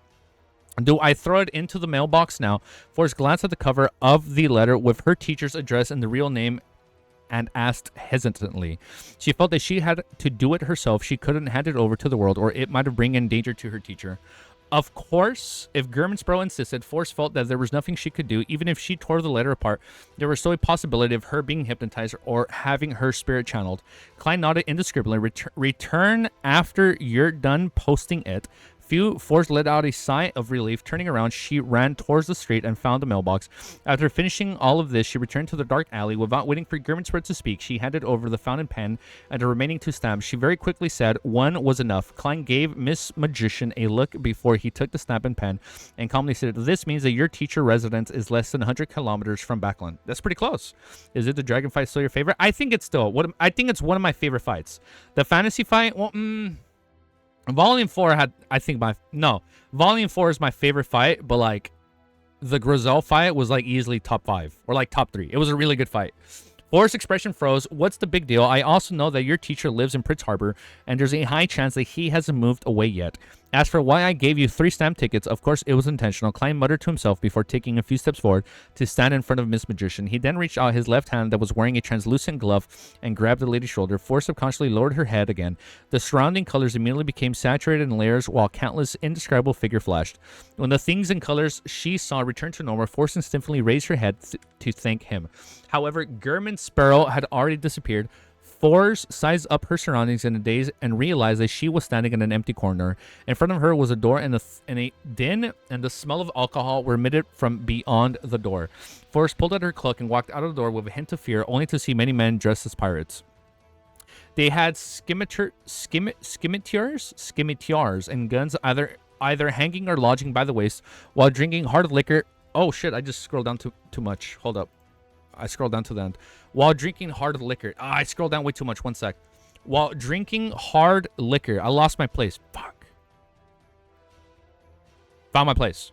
Do I throw it into the mailbox now? Force glanced at the cover of the letter with her teacher's address and the real name and asked hesitantly. She felt that she had to do it herself. She couldn't hand it over to the world, or it might have bring in danger to her teacher. Of course, if Germansbro insisted, Force felt that there was nothing she could do. Even if she tore the letter apart, there was still a possibility of her being hypnotized or having her spirit channeled. Klein nodded indescribably. Return after you're done posting it. Force let out a sigh of relief. Turning around, she ran towards the street and found the mailbox. After finishing all of this, she returned to the dark alley. Without waiting for Germansbro to speak, she handed over the fountain pen and the remaining 2 stamps. She very quickly said one was enough. Klein gave Miss Magician a look before he took the stamp and pen and calmly said, "This means that your teacher residence is less than 100 kilometers from Backland." That's pretty close. Is it the dragon fight still your favorite? I think it's still I think it's one of my favorite fights. The fantasy fight, well, Volume 4 had, I think, Volume 4 is my favorite fight, but, like, the Grizel fight was, like, easily top 5, or, like, top 3. It was a really good fight. Forrest's expression froze. What's the big deal? I also know that your teacher lives in Prince Harbor, and there's a high chance that he hasn't moved away yet. As for why I gave you 3 stamp tickets, of course it was intentional. Klein muttered to himself before taking a few steps forward to stand in front of Miss Magician. He then reached out his left hand that was wearing a translucent glove and grabbed the lady's shoulder. Force subconsciously lowered her head again. The surrounding colors immediately became saturated in layers while countless indescribable figures flashed. When the things and colors she saw returned to normal, Force instinctively raised her head to thank him. However, German Sparrow had already disappeared. Force sized up her surroundings in a daze and realized that she was standing in an empty corner. In front of her was a door and a din, and the smell of alcohol were emitted from beyond the door. Force pulled out her cloak and walked out of the door with a hint of fear, only to see many men dressed as pirates. They had scimitars and guns either hanging or lodging by the waist while drinking hard liquor. Oh shit, I just scrolled down too much. Hold up. I scrolled down to the end. While drinking hard liquor. I scrolled down way too much. One sec. While drinking hard liquor. I lost my place. Fuck. Found my place.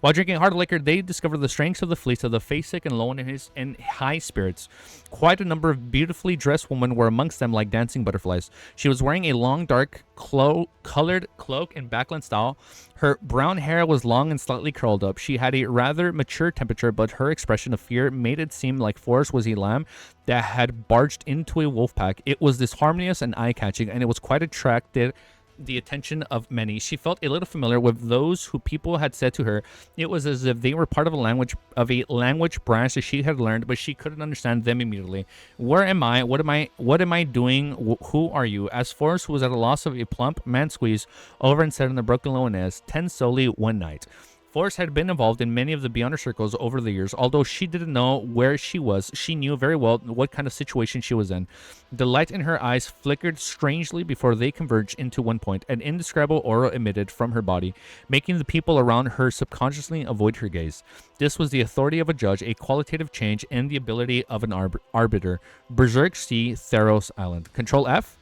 While drinking hard liquor, they discovered the strengths of the fleets of the face-sick and low in high spirits. Quite a number of beautifully dressed women were amongst them like dancing butterflies. She was wearing a long, dark, colored cloak in Backland style. Her brown hair was long and slightly curled up. She had a rather mature temperature, but her expression of fear made it seem like Forrest was a lamb that had barged into a wolf pack. It was disharmonious and eye-catching, and it was quite attractive the attention of many. She felt a little familiar with those who people had said to her. It was as if they were part of a language branch that she had learned, but she couldn't understand them immediately. Where am I? What am I doing? Who are you? As Forrest was at a loss of a plump man squeezed over and said in the broken Loanese, 10 solely one night. Forrest had been involved in many of the Beyonder circles over the years. Although she didn't know where she was, she knew very well what kind of situation she was in. The light in her eyes flickered strangely before they converged into one point. An indescribable aura emitted from her body, making the people around her subconsciously avoid her gaze. This was the authority of a judge, a qualitative change in the ability of an arbiter. Berserk Sea, Theros Island. Control F?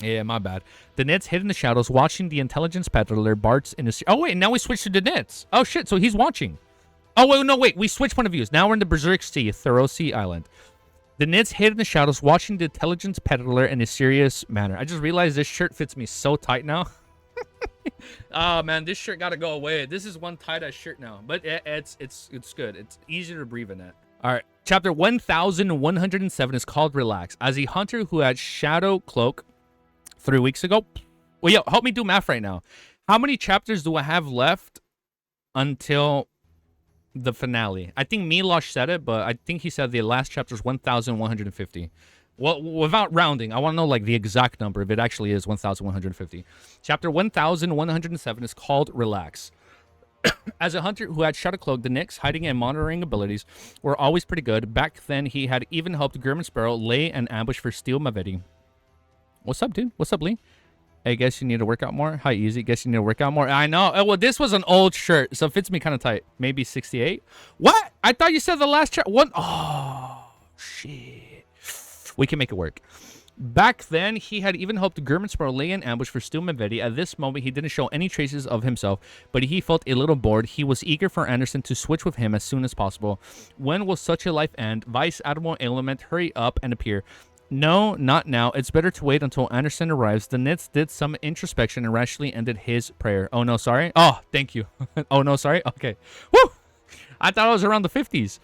Yeah, my bad. The Nits hid in the shadows, watching the intelligence peddler Bart's in his... Oh, wait, now we switched to the Nits. Oh, shit, so he's watching. Oh, wait, no, wait, we switched point of views. Now we're in the Berserk Sea, Therosi Island. The Nits hid in the shadows, watching the intelligence peddler in a serious manner. I just realized this shirt fits me so tight now. Oh man, this shirt gotta go away. This is one tie-dye shirt now, but it's good. It's easier to breathe in it. All right, chapter 1107 is called Relax. As a hunter who had shadow cloak 3 weeks ago. Well, yo, help me do math right now. How many chapters do I have left until the finale? I think Milosh said it, but I think he said the last chapter is 1150. Well, without rounding, I want to know like the exact number if it actually is 1150. Chapter 1107 is called Relax. As a hunter who had Shadow Cloak, the Nyx's hiding and monitoring abilities were always pretty good. Back then, he had even helped Grim and Sparrow lay an ambush for Steel Mavedi. What's up, dude? What's up, Lee? Hey, guess you need to work out more. Hi, Easy. Guess you need to work out more. I know. Oh, well, this was an old shirt, so it fits me kind of tight. Maybe 68. What? I thought you said the last chapter. One. Oh, shit. We can make it work. Back then, he had even helped Gurman Sparrow lay an ambush for Stu Mavedi. At this moment, he didn't show any traces of himself, but he felt a little bored. He was eager for Anderson to switch with him as soon as possible. When will such a life end? Vice Admiral Element, hurry up and appear. No, not now. It's better to wait until Anderson arrives. The Nits did some introspection and rashly ended his prayer. Oh, no, sorry. Oh, thank you. Oh, no, sorry. Okay. Woo! I thought it was around the 50s.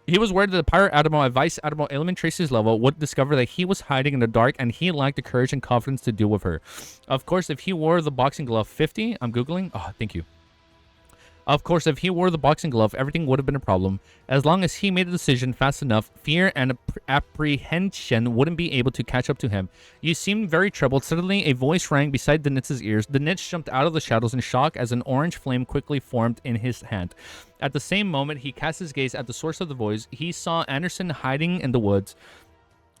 He was worried that the Pirate Admiral at Vice Admiral Element Tracy's level would discover that he was hiding in the dark and he lacked the courage and confidence to deal with her. Of course, if he wore the boxing glove 50, I'm Googling. Oh, thank you. Of course, if he wore the boxing glove, everything would have been a problem. As long as he made a decision fast enough, fear and apprehension wouldn't be able to catch up to him. You seemed very troubled. Suddenly, a voice rang beside the Nits' ears. The Nits jumped out of the shadows in shock as an orange flame quickly formed in his hand. At the same moment, he cast his gaze at the source of the voice. He saw Anderson hiding in the woods.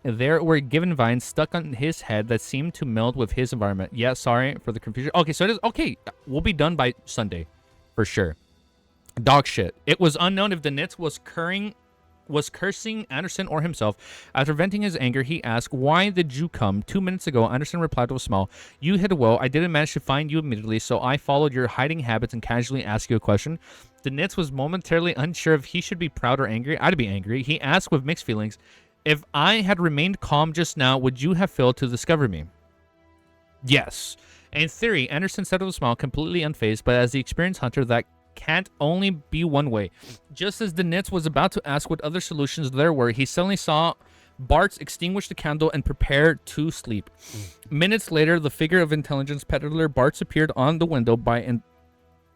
There were given vines stuck on his head that seemed to meld with his environment. Yeah, sorry for the confusion. Okay, so it is... Okay, we'll be done by Sunday. For sure. Dog shit. It was unknown if the Nits was cursing Anderson or himself. After venting his anger, he asked, "Why did you come? 2 minutes ago." Anderson replied with a smile. "You hid well. I didn't manage to find you immediately, so I followed your hiding habits and casually asked you a question." The Nits was momentarily unsure if he should be proud or angry. I'd be angry. He asked with mixed feelings, "If I had remained calm just now, would you have failed to discover me?" Yes. In theory, Anderson said with a smile, completely unfazed, but as the experienced hunter, that can't only be one way. Just as the Nits was about to ask what other solutions there were, he suddenly saw Bartz extinguish the candle and prepare to sleep. Minutes later, the figure of intelligence peddler Bartz appeared on the window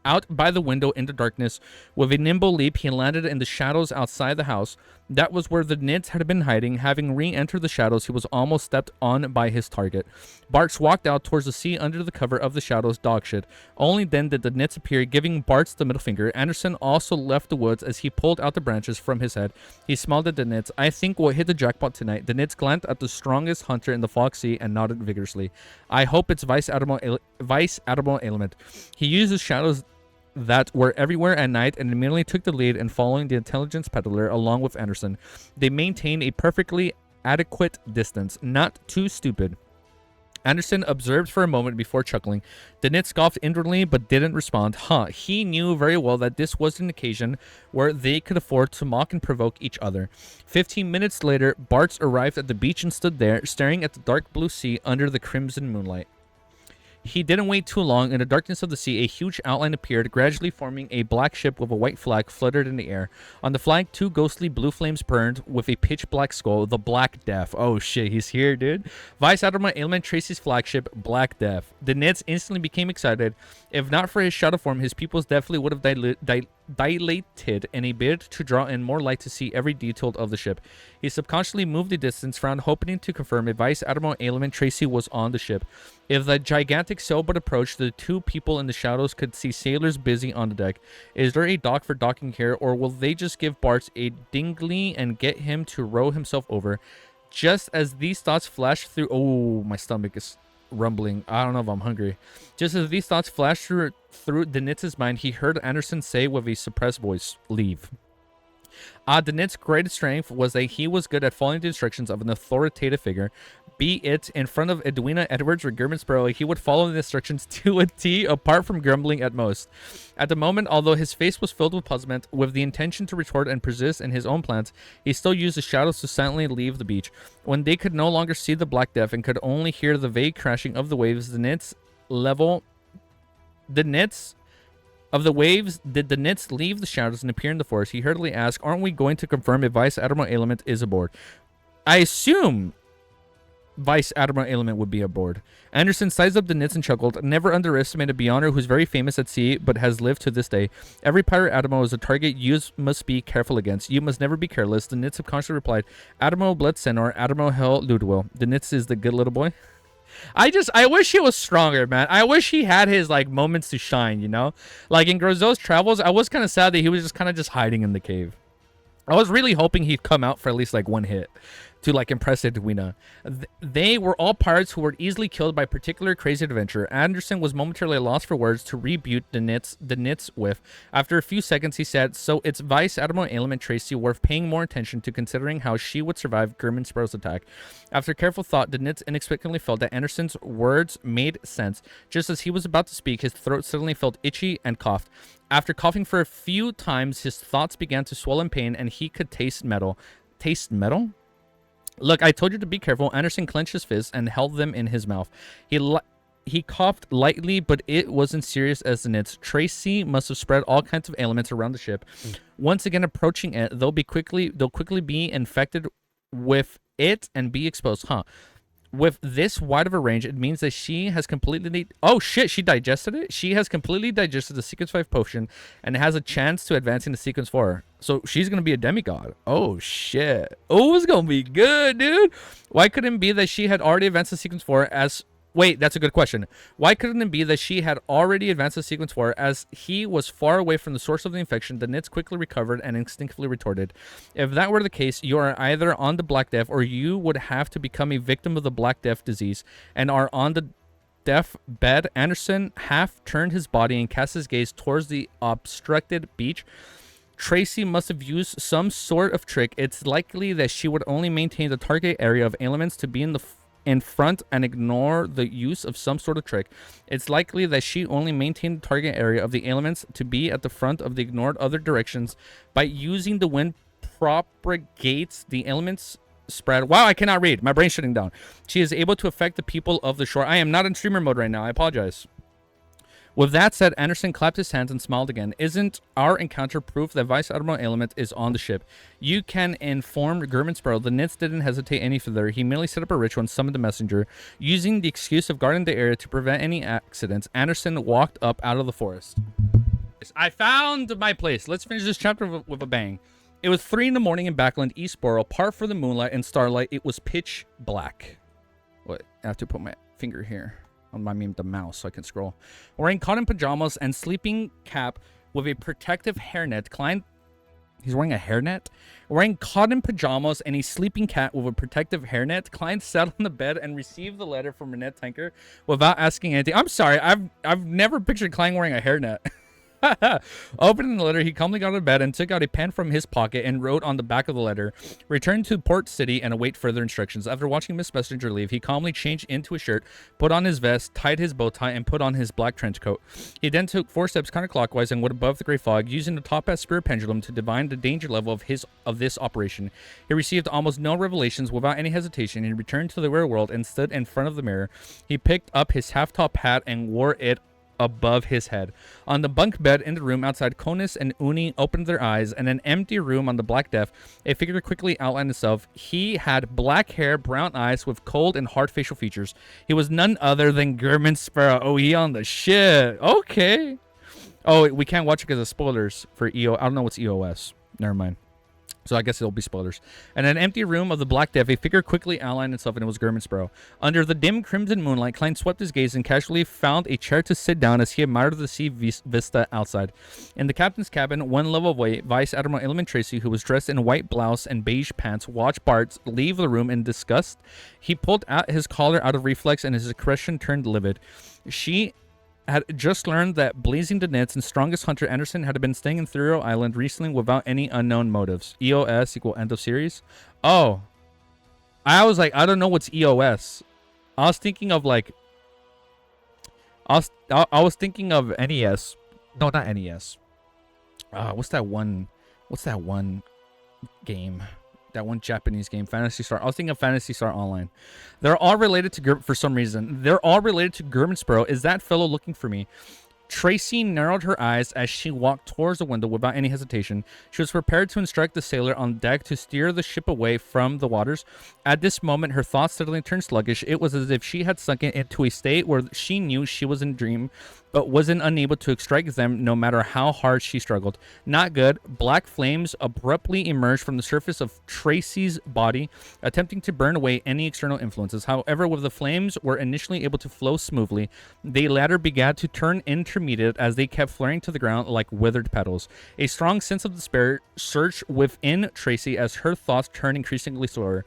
out by the window in the darkness. With a nimble leap, he landed in the shadows outside the house. That was where the Nits had been hiding. Having re-entered the shadows, he was almost stepped on by his target. Bartz walked out towards the sea under the cover of the shadows, dogshit. Only then did the Nits appear, giving Bartz the middle finger. Anderson also left the woods as he pulled out the branches from his head. He smiled at the Nits. "I think we'll hit the jackpot tonight." The Nits glanced at the strongest hunter in the Fog Sea and nodded vigorously. "I hope it's Vice Admiral Element." He used his shadows that were everywhere at night and immediately took the lead in following the intelligence peddler along with Anderson. They maintained a perfectly adequate distance, not too stupid. Anderson observed for a moment before chuckling. The Nit scoffed inwardly but didn't respond. He knew very well that this was an occasion where they could afford to mock and provoke each other. 15 minutes later, Bartz arrived at the beach and stood there, staring at the dark blue sea under the crimson moonlight. He didn't wait too long. In the darkness of the sea, a huge outline appeared, gradually forming a black ship with a white flag fluttered in the air. On the flag, 2 ghostly blue flames burned with a pitch-black skull, the Black Death. Oh shit, he's here, dude. Vice Admiral Element Tracy's flagship, Black Death. The Nits instantly became excited. If not for his shadow form, his pupils definitely would have dilated in a bid to draw in more light to see every detail of the ship. He subconsciously moved the distance, frowned, hoping to confirm if Vice Admiral Element Tracy was on the ship. If the gigantic sailboat approached, the 2 people in the shadows could see sailors busy on the deck. Is there a dock for docking here, or will they just give Bartz a dinghy and get him to row himself over? Just as these thoughts flashed through... Oh, my stomach is rumbling. I don't know if I'm hungry. Just as these thoughts flashed through the Nits' mind, he heard Anderson say with a suppressed voice, "Leave." The Nit's greatest strength was that he was good at following the instructions of an authoritative figure. Be it in front of Edwina Edwards or Gurman Sparrow, he would follow the instructions to a T, apart from grumbling at most. At the moment, although his face was filled with puzzlement, with the intention to retort and persist in his own plans, he still used the shadows to silently leave the beach. When they could no longer see the Black Death and could only hear the vague crashing of the waves, the Nits level the nits of the waves, did the nits leave the shadows and appear in the forest? He hurriedly asked, aren't we going to confirm if Vice Admiral Element is aboard? I assume Vice Admiral Element would be aboard. Anderson sized up the nits and chuckled. Never underestimate a beyonder who's very famous at sea, but has lived to this day. Every pirate admiral is a target you must be careful against. You must never be careless. The nits subconsciously replied, Admiral Blood Senor, Admiral Hell Ludwell. The nits is the good little boy. I wish he was stronger, man. I wish he had his, like, moments to shine, you know? Like, in Grosseau's travels, I was kind of sad that he was just kind of just hiding in the cave. I was really hoping he'd come out for at least, like, one hit to, like, impress Edwina. They were all pirates who were easily killed by a particular crazy adventure. Anderson was momentarily lost for words to rebuke the nits with. After a few seconds, he said, so it's Vice Admiral Element Tracy worth paying more attention to, considering how she would survive German Sparrow's attack. After careful thought, the nits inexplicably felt that Anderson's words made sense. Just as he was about to speak, his throat suddenly felt itchy and coughed. After coughing for a few times, his thoughts began to swell in pain, and he could taste metal. Taste metal? Look, I told you to be careful. Anderson clenched his fists and held them in his mouth. He coughed lightly, but it wasn't serious as the nits. Tracy must have spread all kinds of ailments around the ship. Once again approaching it, they'll quickly be infected with it and be exposed. Huh. With this wide of a range, it means that she has completely... Oh, shit, she digested it? She has completely digested the Sequence 5 potion and has a chance to advance into Sequence 4. So she's going to be a demigod. Oh, shit. Oh, it's going to be good, dude. Why couldn't it be that she had already advanced to Sequence 4 as... Wait, that's a good question. Why couldn't it be that she had already advanced to Sequence 4 as he was far away from the source of the infection? The nits quickly recovered and instinctively retorted. If that were the case, you are either on the Black Death or you would have to become a victim of the Black Death disease and are on the death bed. Anderson half turned his body and cast his gaze towards the obstructed beach. Tracy must have used some sort of trick. It's likely that she would only maintain the target area of elements to be in front and ignore the use of some sort of trick. It's likely that she only maintained the target area of the elements to be at the front of the ignored other directions. By using the wind propagates the elements spread. Wow, I cannot read. My brain's shutting down. She is able to affect the people of the shore. I am not in streamer mode right now. I apologize. With that said, Anderson clapped his hands and smiled again. Isn't our encounter proof that Vice Admiral Element is on the ship? You can inform German Sparrow. The nits didn't hesitate any further. He merely set up a ritual and summoned the messenger. Using the excuse of guarding the area to prevent any accidents, Anderson walked up out of the forest. I found my place. Let's finish this chapter with a bang. It was 3 in the morning in Backland, Eastboro. Apart from the moonlight and starlight, it was pitch black. What? I have to put my finger here on the mouse so I can scroll. Wearing cotton pajamas and sleeping cap with a protective hairnet, he's wearing a hairnet? Wearing cotton pajamas and a sleeping cap with a protective hairnet, Klein sat on the bed and received the letter from Renette Tanker without asking anything. I'm sorry, I've never pictured Klein wearing a hairnet. Opening the letter, he calmly got out of bed and took out a pen from his pocket and wrote on the back of the letter, return to Port City and await further instructions. After watching Miss Messenger leave, he calmly changed into a shirt, put on his vest, tied his bow tie, and put on his black trench coat. He then took 4 steps counterclockwise and went above the gray fog, using the top hat spirit pendulum to divine the danger level of this operation. He received almost no revelations. Without any hesitation, he returned to the real world and stood in front of the mirror. He picked up his half-top hat and wore it above his head. On the bunk bed in the room outside, Konis and Uni opened their eyes. In an empty room on the Black Death, a figure quickly outlined itself. He had black hair, brown eyes with cold and hard facial features. He was none other than German Sparrow. Oh, he on the shit. Okay. Oh, we can't watch it because of spoilers for EO. I don't know what's EOS. Never mind. So I guess it'll be spoilers. In an empty room of the Black Death, a figure quickly outlined itself, and it was German Sparrow. Under the dim crimson moonlight, Klein swept his gaze and casually found a chair to sit down as he admired the sea vista outside. In the captain's cabin, one level away, Vice Admiral Element Tracy, who was dressed in white blouse and beige pants, watched Bart leave the room in disgust. He pulled out his collar out of reflex, and his expression turned livid. She had just learned that Blazing the Nets and Strongest Hunter Anderson had been staying in Thuriel Island recently without any unknown motives. EOS equal end of series. Oh. I was like, I don't know what's EOS. I was thinking of like... I was thinking of NES. No, not NES. What's that one game? That one Japanese game, Phantasy Star. I was thinking of Phantasy Star Online. They're all related to for some reason. They're all related to German Sparrow. Is that fellow looking for me? Tracy narrowed her eyes as she walked towards the window without any hesitation. She was prepared to instruct the sailor on deck to steer the ship away from the waters. At this moment, her thoughts suddenly turned sluggish. It was as if she had sunk into a state where she knew she was in a dream, but wasn't unable to extract them no matter how hard she struggled. Not good. Black flames abruptly emerged from the surface of Tracy's body, attempting to burn away any external influences. However, with the flames were initially able to flow smoothly, they later began to turn intermediate as they kept flaring to the ground like withered petals. A strong sense of despair surged within Tracy as her thoughts turned increasingly slower.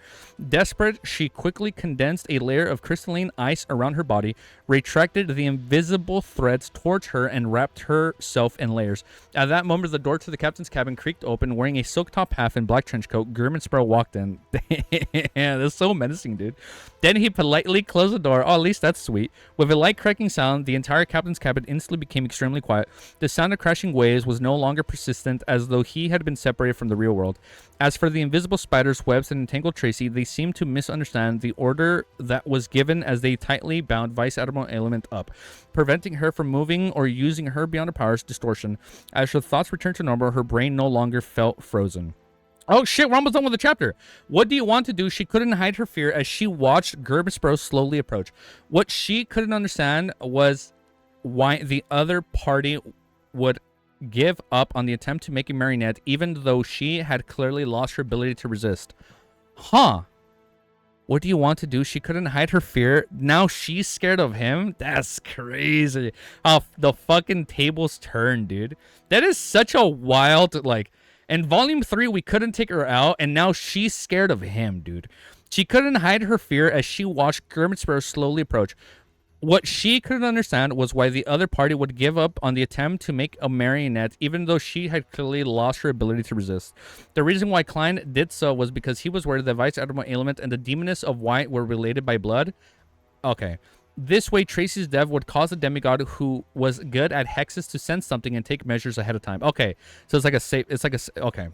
Desperate, she quickly condensed a layer of crystalline ice around her body, retracted the invisible threads towards her, and wrapped herself in layers. At that moment, the door to the captain's cabin creaked open. Wearing a silk top half and black trench coat, Grim and Sparrow walked in. Damn, that's so menacing, dude. Then he politely closed the door. Oh, at least that's sweet. With a light cracking sound, the entire captain's cabin instantly became extremely quiet. The sound of crashing waves was no longer persistent, as though he had been separated from the real world. As for the invisible spiders, webs, and entangled Tracy, they seemed to misunderstand the order that was given as they tightly bound Vice Admiral Element up, preventing her from moving or using her beyond her powers. Distortion. As her thoughts returned to normal, her brain no longer felt frozen. Oh shit, we're almost done with the chapter. What do you want to do? She couldn't hide her fear as she watched Gerbsbro slowly approach. What she couldn't understand was why the other party would give up on the attempt to make a marionette, even though she had clearly lost her ability to resist. Huh. What do you want to do? She couldn't hide her fear. Now she's scared of him? That's crazy. How the fucking tables turn, dude. That is such a wild, like... In Volume 3, we couldn't take her out, and now she's scared of him, dude. She couldn't hide her fear as she watched Kermit Sparrow slowly approach. What she couldn't understand was why the other party would give up on the attempt to make a marionette, even though she had clearly lost her ability to resist. The reason why Klein did so was because he was worried that Vice Admiral Element and the Demoness of White were related by blood. Okay. This way, Tracy's death would cause a demigod who was good at hexes to sense something and take measures ahead of time. Okay, so it's like a safe. It's like a okay.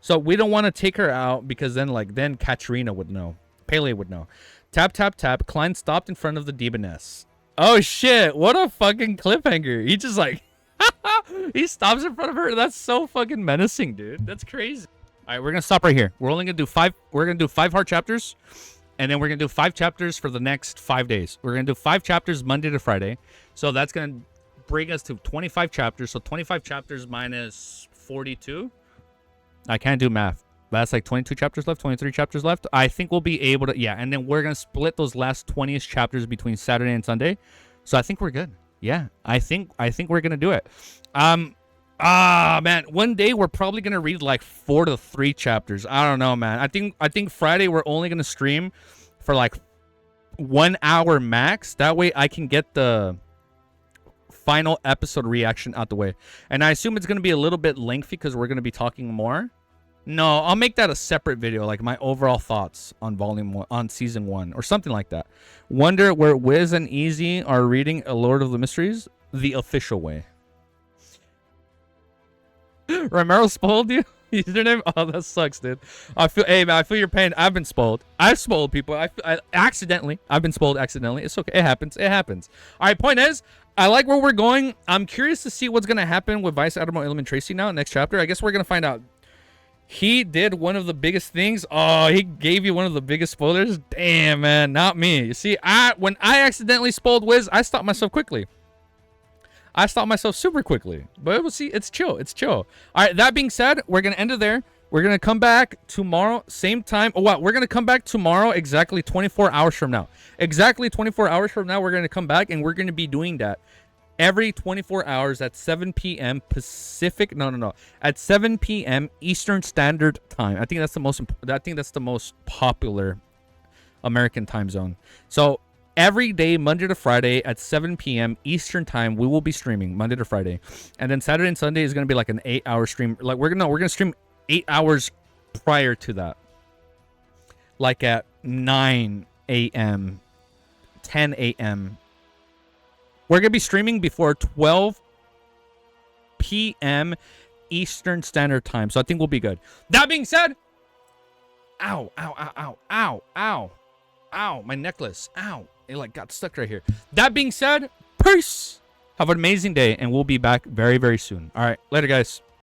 So we don't want to take her out because then Katrina would know. Pele would know. Tap tap tap. Klein stopped in front of the Demoness. Oh shit! What a fucking cliffhanger. He just like he stops in front of her. That's so fucking menacing, dude. That's crazy. All right, we're gonna stop right here. We're only gonna do 5. We're gonna do 5 hard chapters. And then we're going to do 5 chapters for the next 5 days. We're going to do 5 chapters Monday to Friday. So that's going to bring us to 25 chapters. So 25 chapters minus 42. I can't do math. That's like 22 chapters left, 23 chapters left. I think we'll be able to, yeah. And then we're going to split those last 20-ish chapters between Saturday and Sunday. So I think we're good. Yeah, I think we're going to do it. Man, one day we're probably gonna read like 4 to 3 chapters. I don't know, man. I think Friday we're only gonna stream for like 1 hour max. That way I can get the final episode reaction out the way. And I assume it's gonna be a little bit lengthy because we're gonna be talking more. No, I'll make that a separate video, like my overall thoughts on volume 1, on season 1, or something like that. Wonder where Wiz and Easy are reading A Lord of the Mysteries the official way. Romero spoiled you? Username? Oh, that sucks, dude. Hey, man, I feel your pain. I've been spoiled. I've spoiled people. I accidentally. I've been spoiled accidentally. It's okay. It happens. It happens. All right, point is, I like where we're going. I'm curious to see what's going to happen with Vice Admiral Element Tracy now, next chapter. I guess we're going to find out. He did one of the biggest things. Oh, he gave you one of the biggest spoilers? Damn, man. Not me. You see, when I accidentally spoiled Wiz, I stopped myself quickly. I stopped myself super quickly, but we'll see. It's chill. It's chill. All right. That being said, we're going to end it there. We're going to come back tomorrow, same time. Oh, wow. We're going to come back tomorrow exactly 24 hours from now. Exactly 24 hours from now, we're going to come back, and we're going to be doing that every 24 hours at 7 p.m. Pacific. No. At 7 p.m. Eastern Standard Time. I think that's the most popular American time zone. So every day, Monday to Friday at 7 p.m. Eastern Time, we will be streaming Monday to Friday. And then Saturday and Sunday is going to be like an 8-hour stream. Like we're going to stream 8 hours prior to that. Like at 9 a.m., 10 a.m. We're going to be streaming before 12 p.m. Eastern Standard Time. So I think we'll be good. That being said, ow, my necklace, ow. It like got stuck right here. That being said, peace. Have an amazing day, and we'll be back very, very soon. All right, later, guys.